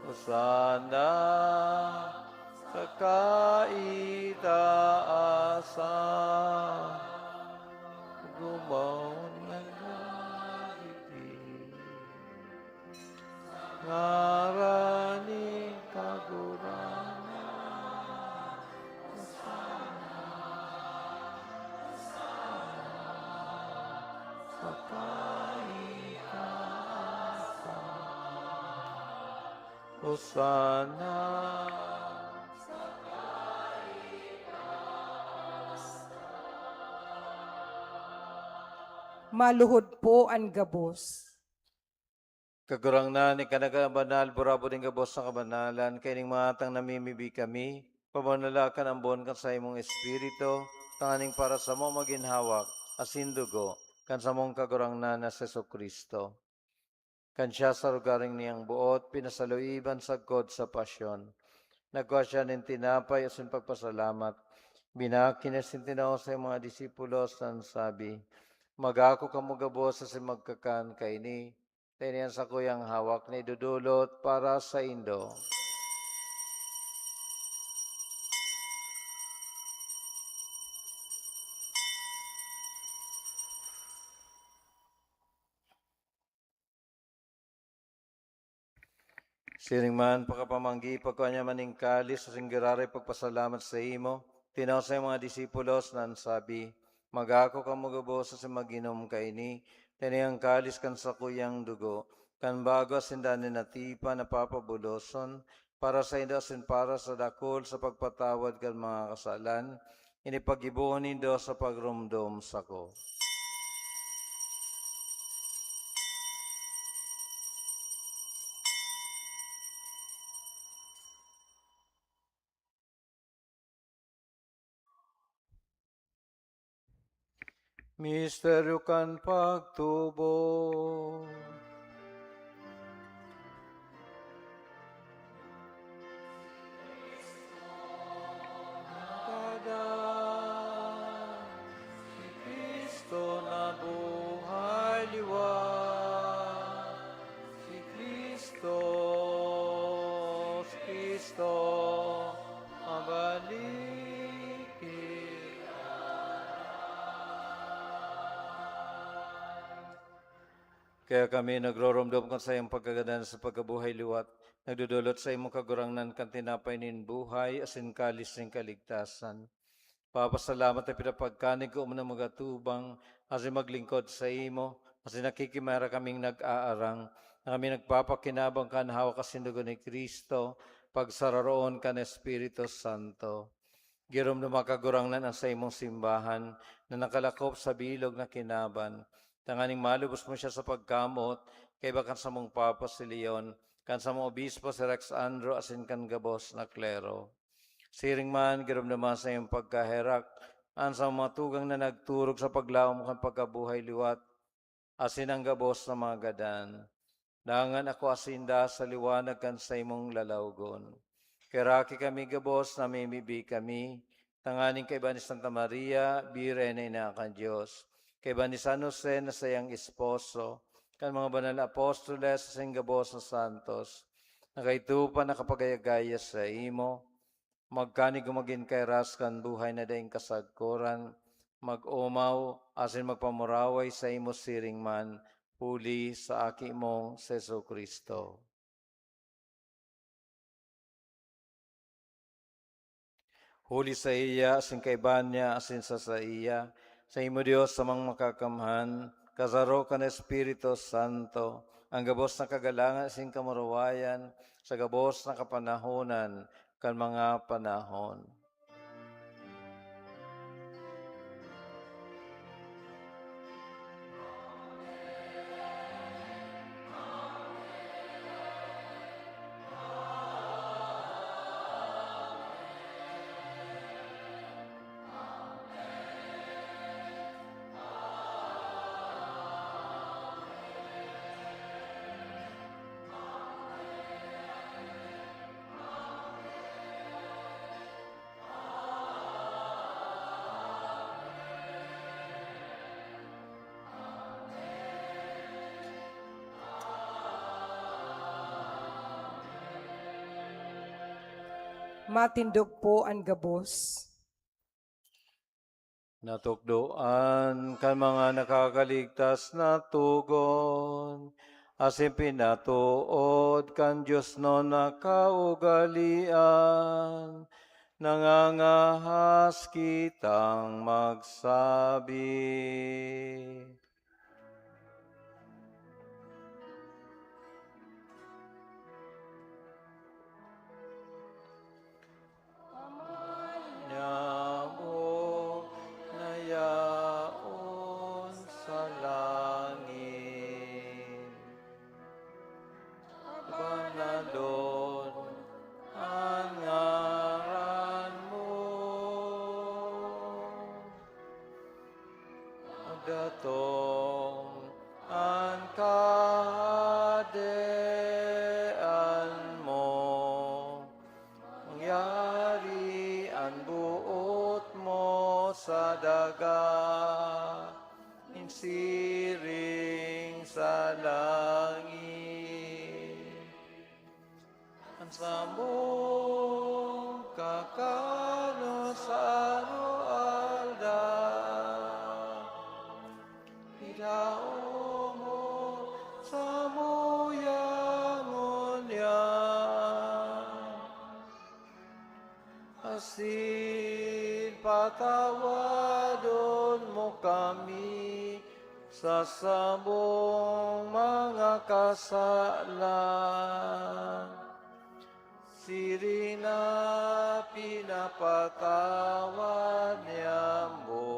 Hosana, sa kaitaasan. Gumaw ng langit, ngaraning kagurangan, sa kaitaasan. Hosana. Maluhod po ang gabos. Kagurang na ni kanagabanal, burabo din gabos sa kabanalan, kaining matang namimibi kami, pamanalakan ang buwan kan sa imong espiritu, tanganing para sa mo maginhawak, asindugo, kan sa mong kagurang na Seso Kristo. Kan siya sa lugaring niyang buot, pinasaluiban sa God sa pasyon. Nagwa siya ng tinapay asin pagpasalamat, binakinasin tinaw sa mga disipulos ng sabi, magako kamo gabos sa magkakan kaini, tiniyan sa kuyang hawak ni dudulot para sa Indo. Siring man, pakapamanggi, pagkanya maning kalis, sa singgirari pagpasalamat sa imo, tinaw sa mga disipulos na sabi, magako ka magabos sa maginom kaini, tinayang kalis kan sa kuyang dugo, kan bago asindanin na tipa na papabuloson, para sa indasin para sa dakol sa pagpatawad kan mga kasalan, inipagibuon nindo sa pagrumdom sa ko. Misteryo kan pagtubo. Kaya kami nagroromdom kan sa iyong pagkagadan sa pagkabuhay liwat, nagdudulot sa imong kagurangnan kan tinapay nin buhay, asin kalis ning kaligtasan. Papasalamat at pinapagkanig ko na magatubang, asin maglingkod sa imo, asin nakikimara kaming nag-aarang, na kami nagpapakinabang kan hawak kasindugo ni Kristo, pagsararoon kan Espiritu Santo. Girom na makagurangnan ang sa imong simbahan, na nakalakop sa bilog na kinaban, tanganing malubos mo siya sa pagkamot, kay bakan sa mong Papa si Leon, kan sa mong Obispo si Rex Andro, asin kan gabos na klero. Siring man, girom naman sa iyong pagkaherak, an sa mga tugang na nagturog sa paglaom kan pagkabuhay liwat, asin ang gabos na mga gadan. Dangan ako asinda sa liwanag kan sa imong lalawgon. Keraki kami gabos, namimibi kami, tanganing kay ni Santa Maria, Birene na kan Diyos, kay ni San Jose na sayang esposo, kan mga banal na apostoles sa gabos na santos, na kaitupan na kapagayagaya sa imo, magkanig umagin kay raskan buhay na daing kasagkuran, mag-umaw, asin magpamuraway sa imo siring man, puli sa aki mong Seso Kristo. Huli sa iya, asin kaiban niya, asin sa iya, sa imo Diyos sa mga makakamhan, kasaro ka na Espiritu Santo, ang gabos na kagalangan, asin kamurawayan, sa gabos na kapanahonan, kan mga panahon. Matindog po ang gabos. Natukdoan kan mga nakakaligtas na tugon, asin pinatuod kan Diyos no nakaugalian, nangangahas kitang magsabi. Nyamo nayaon sa langit, banalon ang ngaran mo, datong ang kahadean mo, mangyari ang buot mo sa daga, insiring sa langit. Ang samong kakano sa alda, idao mo sa muyangon yan, asin patawadon mo kami sa sabong mga kasalan, siri na pinapatawad niya mo.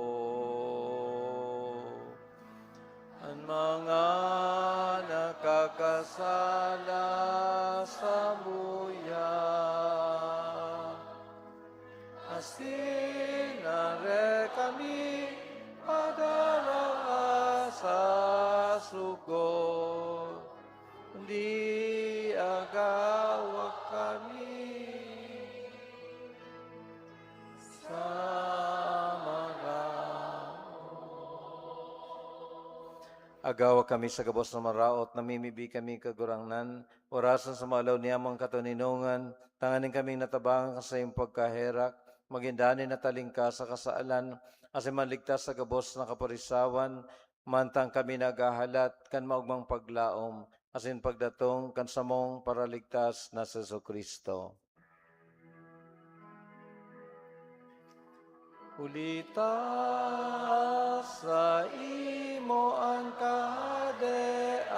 Ang mga nakakasala sa buyan, asin nare kami padala sa sugod, di agawak kami sa agawa kami sa gabos na maraot, namimibi kami kagurangnan, orasan sa malaw niyamang katuninungan, tanganin kaming natabangan sa iyong pagkaherak, magindanin na talingka sa kasaalan, asin manligtas sa gabos na kaparisawan, mantang kami nagahalat kan maugmang paglaom, asin pagdatong kan samong paraligtas na sa Kristo. Ulita sa imo ang kahadean,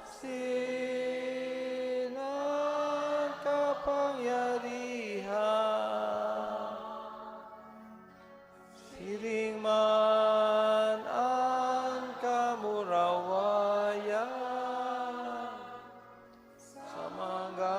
sinang kapangyarihan, siring man ang kamurawayan, sa mga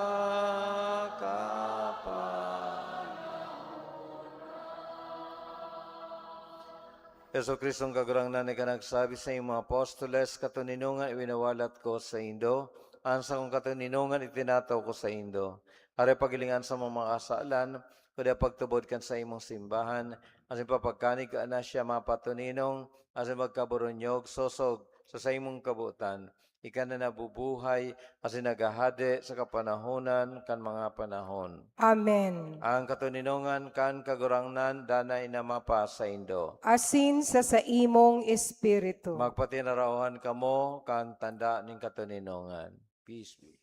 Yeso Kristong kagurangnan na nagsabi sa iyong mga apostoles, katuninungan iwinawalat ko sa Indo, ansa kong katuninungan itinataw ko sa Indo. Are pagilingan sa mga kasaalan, kuda pagtubod kan sa imong simbahan, asin papagkanig ka na siya mapatuninong, asin magkaburunyog, sosog, sa imong kabutan. Ika na nabubuhay, asin nagahade sa kapanahonan kan mga panahon. Amen. Ang katuninungan kan kagurangnan danay na mapa sa Indo. Asin sa imong espiritu. Magpatinarawan kamo kan tanda ning katuninungan. Peace be.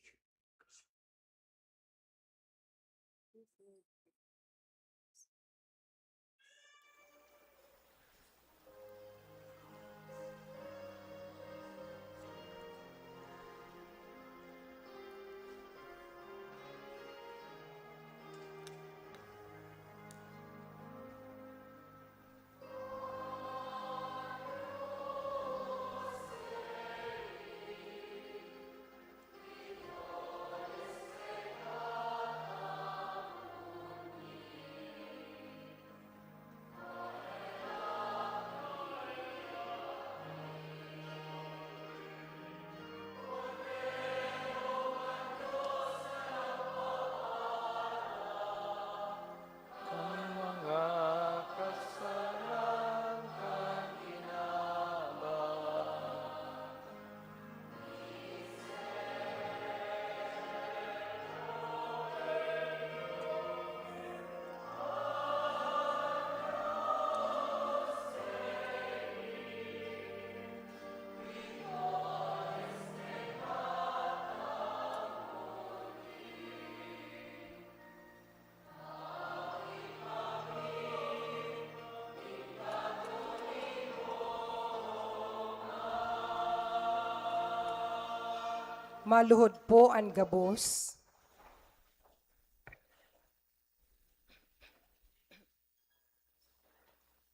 Maluhod po ang gabos.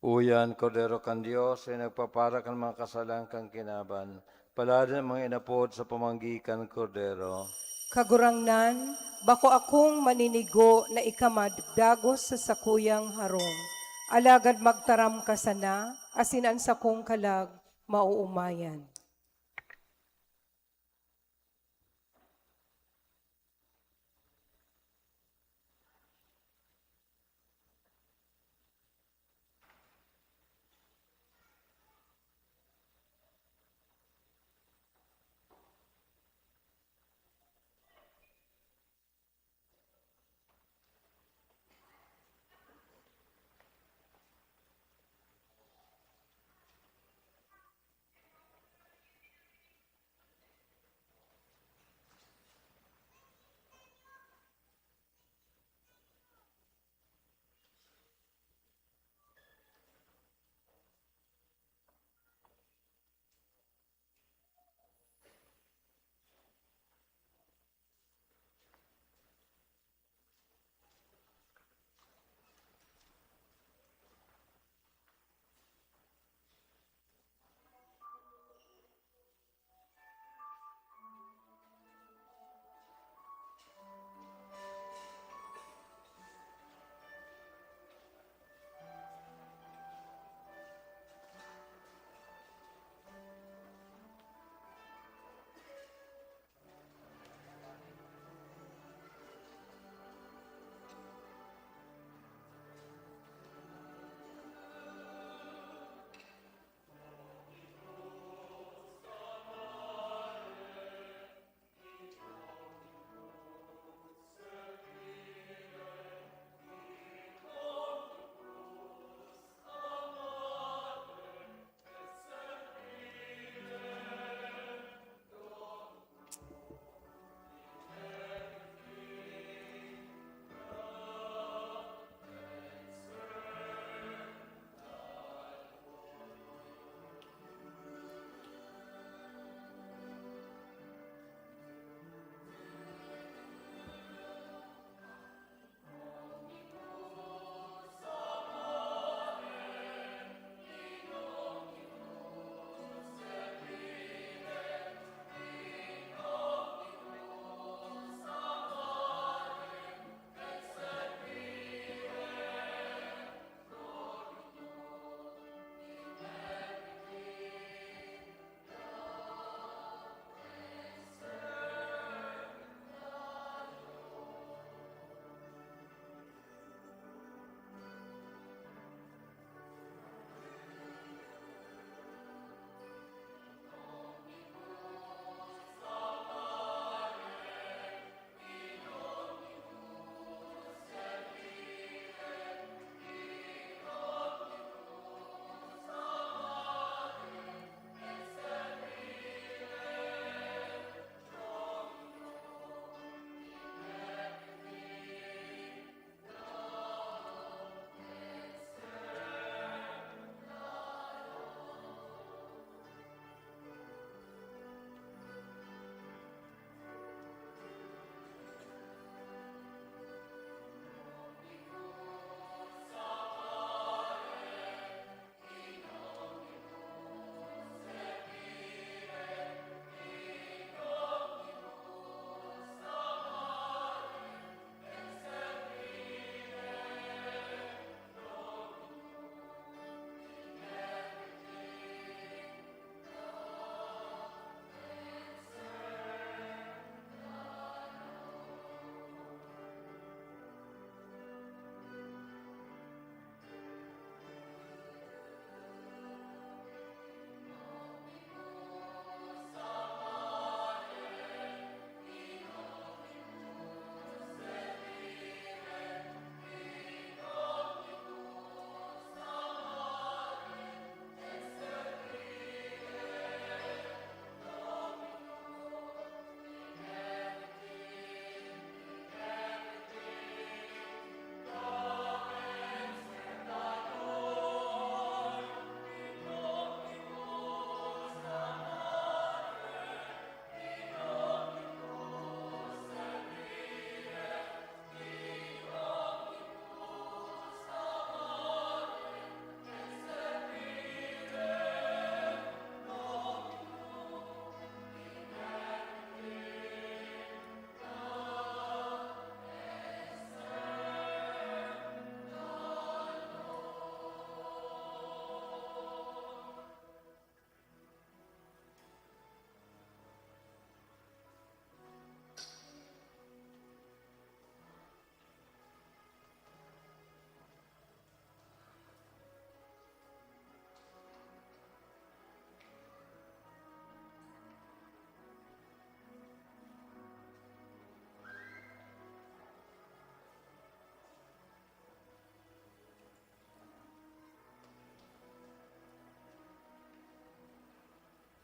Uyan, Kordero kan Diyos, ay nagpapara kan mga kasalan kang kinaban. Palad ang mga inapod sa pamanggikan, Kordero. Kagurangnan, bako akong maninigo na ikamadagos sa sakuyang harong. Alagad magtaram ka sana, asinan sa kong kalag, mauumayan.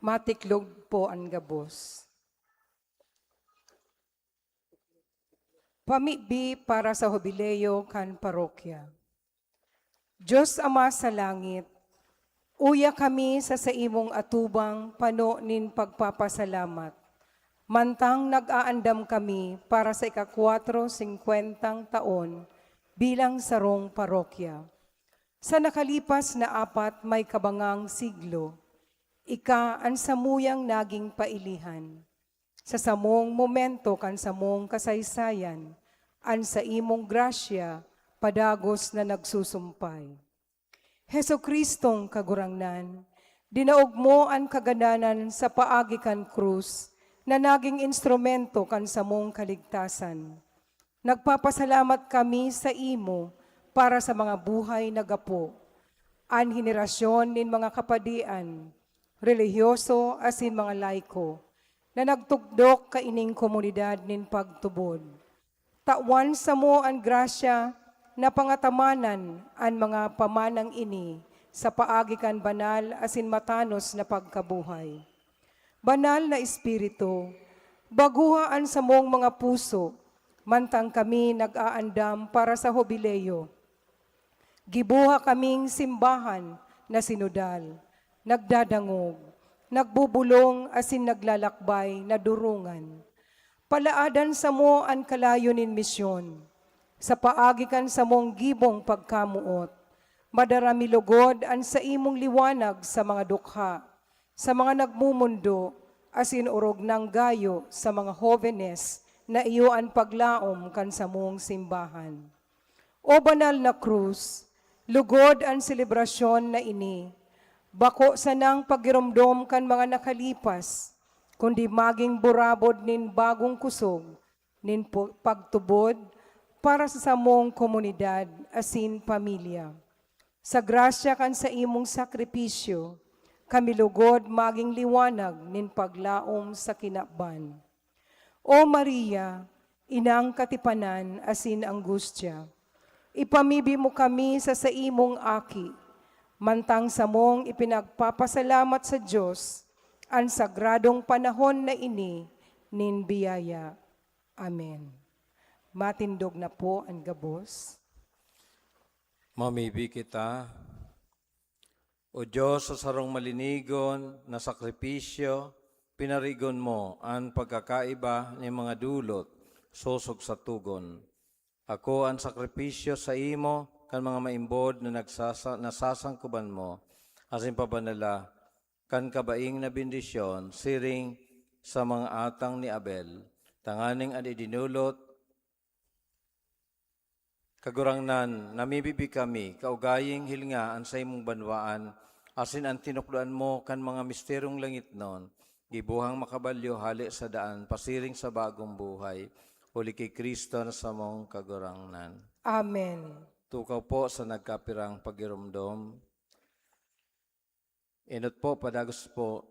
Matiklog po ang gabos. Pamibi para sa Jubileo kan Parokya. Diyos Ama sa langit, uya kami sa imong atubang pano nin pagpapasalamat. Mantang nag-aandam kami para sa ika-450 taon bilang sarong parokya. Sa nakalipas na 4 may kabangang siglo, ika ang samuyang naging pailihan. Sa samong momento kan samong kasaysayan, an sa imong grasya, padagos na nagsusumpay. Heso Kristong kagurangnan, dinaog mo ang kagananan sa paagi kan krus na naging instrumento kan samong kaligtasan. Nagpapasalamat kami sa imo para sa mga buhay na gapo, an henerasyon nin mga kapadian, relihiyoso asin mga laiko, na nagtugdok kaining komunidad nin pagtubod. Tawan sa mo ang grasya na pangatamanan ang mga pamanang ini sa paagi kan banal asin matanos na pagkabuhay. Banal na Espiritu, baguhaan sa mong mga puso, mantang kami nag-aandam para sa Jubileo. Gibuha kaming simbahan na sinodal, nagdadangog, nagbubulong asin naglalakbay na durungan. Palaadan sa mo ang kalayo nin misyon, sa paagikan sa mong gibong pagkamuot, madarami lugod ang sa imong liwanag sa mga dukha, sa mga nagmumundo, asin urog ng gayo sa mga jóvenes na iyo ang paglaom kan sa mong simbahan. O banal na krus, lugod ang selebrasyon na ini, bako sa nang pagiromdom kan mga nakalipas, kundi maging burabod nin bagong kusog, nin pagtubod para sa samong komunidad asin pamilya. Sa grasya kan sa imong sakripisyo, kami lugod maging liwanag nin paglaom sa kinakban. O Maria, inang katipanan asin anggustya, ipamibi mo kami sa imong aki, mantang sa mong ipinagpapasalamat sa Diyos, ang sagradong panahon na ini, nin biyaya. Amen. Matindog na po ang gabos. Mamibi kita, o Diyos sa sarong malinigon na sakripisyo, pinarigon mo ang pagkakaiba ng mga dulot, susog sa tugon. Ako ang sakripisyo sa imo, kan mga maimbod na nasasangkuban mo, asin pabanala, kan kabaing na bendisyon, siring sa mga atang ni Abel, tanganing at idinulot, kagurangnan, namibibi kami, kaugaying hilingaan sa imong banwaan, asin ang tinukluan mo kan mga misterong langit nun, gibuhang makabalyo hali sa daan, pasiring sa bagong buhay, uli kay Kristo na sa mong kagurangnan. Amen. Tukaw po sa nagkapirang pagirumdom. Inot po, padagos po,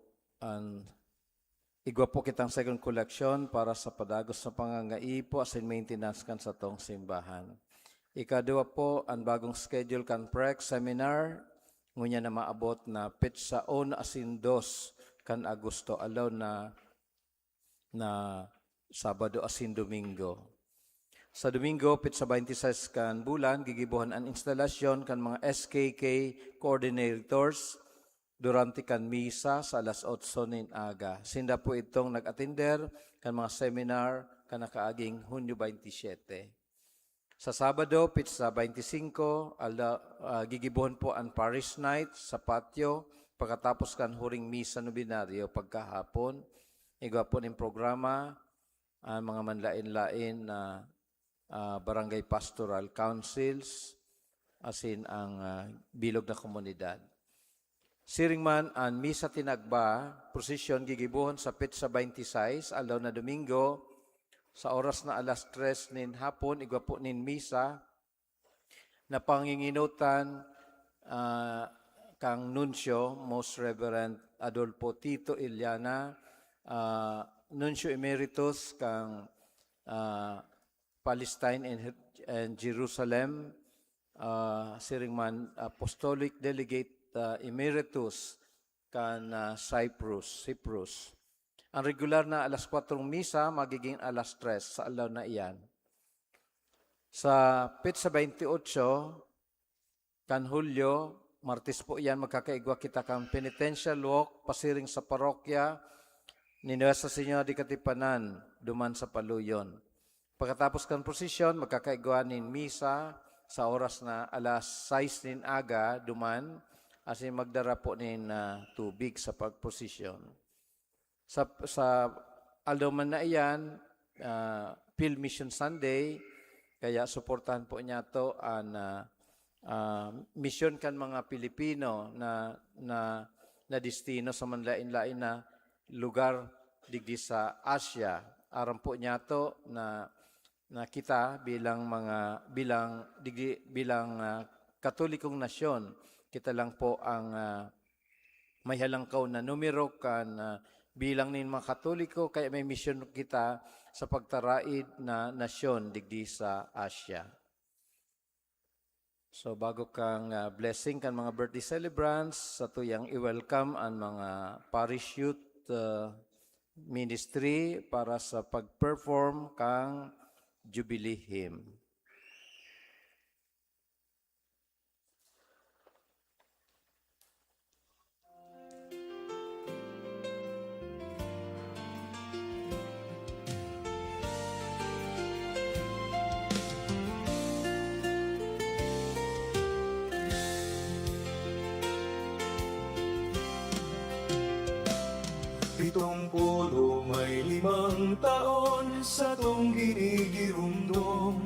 igwa po kitang second collection para sa padagos sa pangangaipo asin maintenance kan sa tong simbahan. Ikadua po, ang bagong schedule kan PREC seminar, ngunya na maabot na pitsaon asin 2 kan Agosto, alaw na Sabado asin Domingo. Sa Domingo, pitsa 26 kan bulan, gigibuhan ang instalasyon kan mga SKK coordinators durante kan misa sa alas 8 nin aga. Sinda po itong nag-attender kan mga seminar kan nakaaging Hunyo 27. Sa Sabado, pitsa 25, gigibuhan po ang parish night sa patio pagkatapos kan huring misa nobinaryo pagkahapon. Igwa po ng programa ang mga manlain-lain na barangay pastoral councils, asin ang bilog na komunidad. Siring man ang misa tinagba, prosesyon gigibuhon sa pitsa 26, alaw na Domingo, sa oras na alas 3 nin hapon, igwa po nin misa, na panginginutan kang Nuncio, Most Reverend Adolfo Tito Iliana, Nuncio Emeritus kang Palestine and Jerusalem, siring man Apostolic Delegate Emeritus kan Cyprus. Ang regular na alas 4 misa, magiging alas 3 sa alaw na iyan. Sa Petsa 28, kan Hulyo, Martes po yan, magkakaigwa kita kang penitential walk, pasiring sa parokya, ni Nuestra Señora di Katipanan, duman sa Paluyon. Pagkatapos kan prosesyon, magkakaigwa nin misa sa oras na alas 6 nin aga, duman, asin magdara po nin tubig sa pagprosesyon. Sa aldaman na iyan, Field Mission Sunday, kaya suportahan po niya to ang mission kan mga Pilipino na destino sa manlain-lain na lugar digdi sa Asia. Aram po niya to na kita bilang Katolikong nasyon, kita lang po ang may halangkaw na numero kan bilang nin mga Katoliko, kaya may mission kita sa pagtaraid na nasyon digdi sa Asia. So bago kang blessing kan mga birthday celebrants, sa tuyang i-welcome ang mga parish youth ministry para sa pag-perform kang Jubilee Hymn. Pitongpulo may 5 taon sa tong ginigirumdom.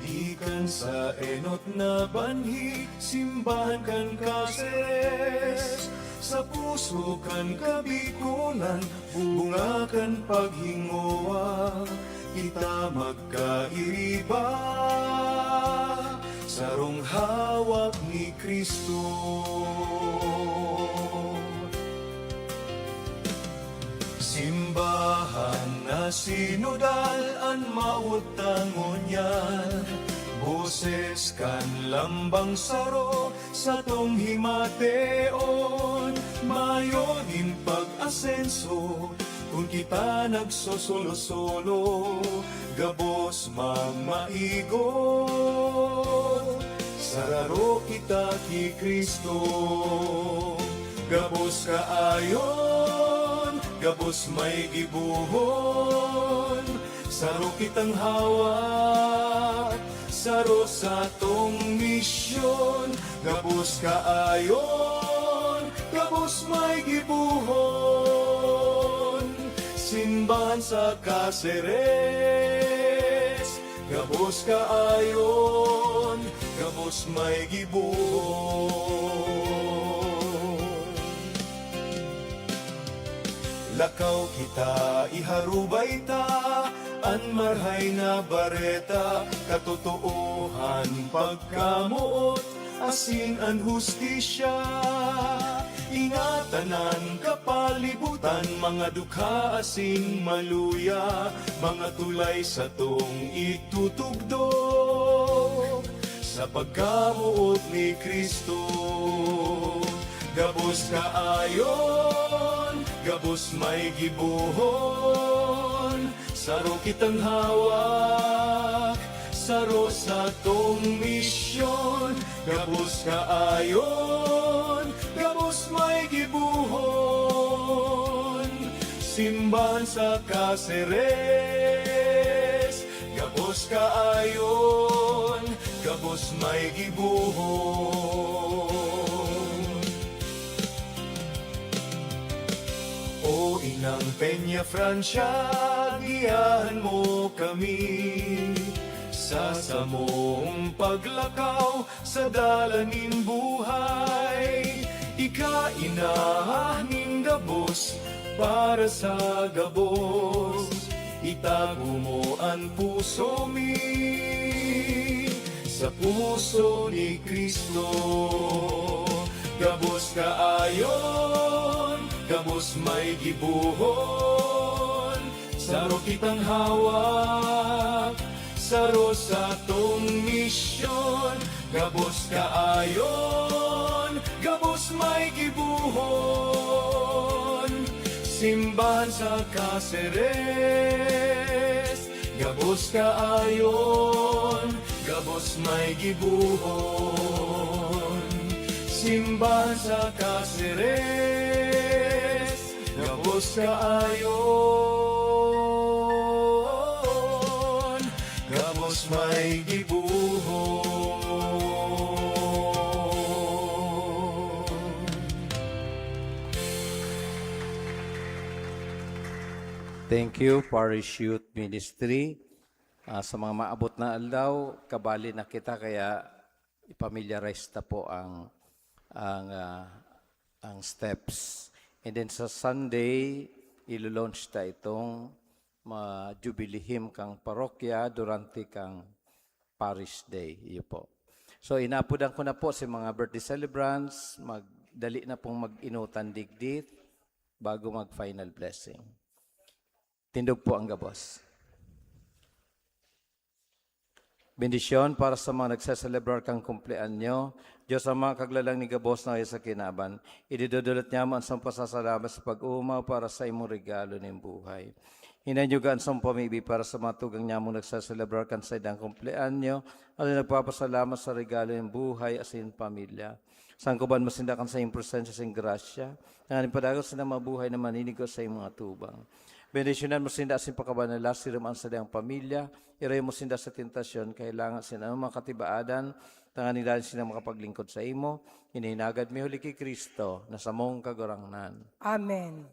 Ikan sa enot na banhi, simbahan kan Caceres. Sa puso kan kabikulan, bunga kan paghingoa. Kita magkairiba, sarong hawak ni Kristo. Simbahan na sinodal an mautangon yan, boses kan lambang saro sa tong himateon. Mayo din pag-asenso kung kita nagsosolo-solo, gabos mamaigot. Sararo kita ki Kristo, gabos kaayon, gabos may gibuhon. Saro kitang hawak, saro sa tong misyon. Gabos kaayon, gabos may gibuhon. Simbahan sa Caceres, gabos kaayon, gabos may gibuhon. Lakaw kita iharubay ta, an marhay na bareta, katotoohan pagkamuot, asin an hustisya. Ingatanan kapalibutan, mga dukha asin maluya, mga tulay sa tong itutugdog sa pagkamuot ni Kristo. Gabos kaayon, gabos may gibuhon. Saro kitang hawak, saro sa tong misyon. Gabos kaayon, gabos may gibuhon. Simbahan sa Caceres, gabos kaayon, gabos may gibuhon. O Inang Peña Francia, giyahan mo kami sa samong paglakaw sa dalanin buhay. Ikainahaning gabos para sa gabos, itago mo ang puso mi sa puso ni Kristo. Gabos kaayon, gabos may gibuhon. Saro kitang hawak, saro sa tong misyon. Gabos kaayon, gabos may gibuhon. simbahan sa Caceres, gabos kaayon, gabos may gibuhon. Simbahan sa Caceres, gabos kaayon, gabos may gibuhon. Thank you, Parish Youth Ministry. Sa mga maabot na aldaw, kabali na kita kaya ipamiliarize na po ang steps. And then sa Sunday, ilo-launch ta itong Jubilee Hymn kang parokya durante kang Parish Day. Iyo po. So inapudan ko na po si mga birthday celebrants, magdali na pong mag-inutan digdit bago mag-final blessing. Tindog po ang gabos. Bendisyon para sa mga nagsaselebrar kang kumpleanyo. Diyos ang mga kaglalang ni gabos na kayo sa kinaban. Ididudulot niya mo ang pasasalamat sa pag-umaw para sa imong regalo ng buhay. Hinanyugaan sa pamibi para sa mga tugang niya mo nagsaselebrar kan sa idang kumpleanyo at nagpapasalamat sa regalo ng buhay as in pamilya. Sangkuban mo sindakan sa iyong presensya sa iyong grasya. Nanganin padagaw sa mabuhay na maninigo sa iyong mga tubang. Bendisyonan mo sinda asin pakabanala, siruman sa diyang pamilya, iray mo sinda sa tentasyon, kailangan sila mga katibaadan, tanganilan sila makapaglingkod sa imo, hinihinagad mi huli kay Kristo, na sa mong kagurangnan. Amen.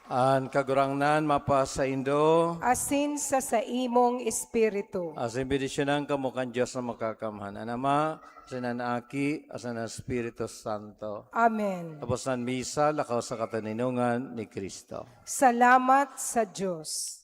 An kagurangnan mapa sa Indo, Asin sa imong espiritu. asin bendisyonan kamo kan Diyos na makakamhan. Anama, sinanaki, asan ang Espiritu Santo. Amen. Tapos ng misa, lakaw sa kataninungan ni Kristo. Salamat sa Diyos.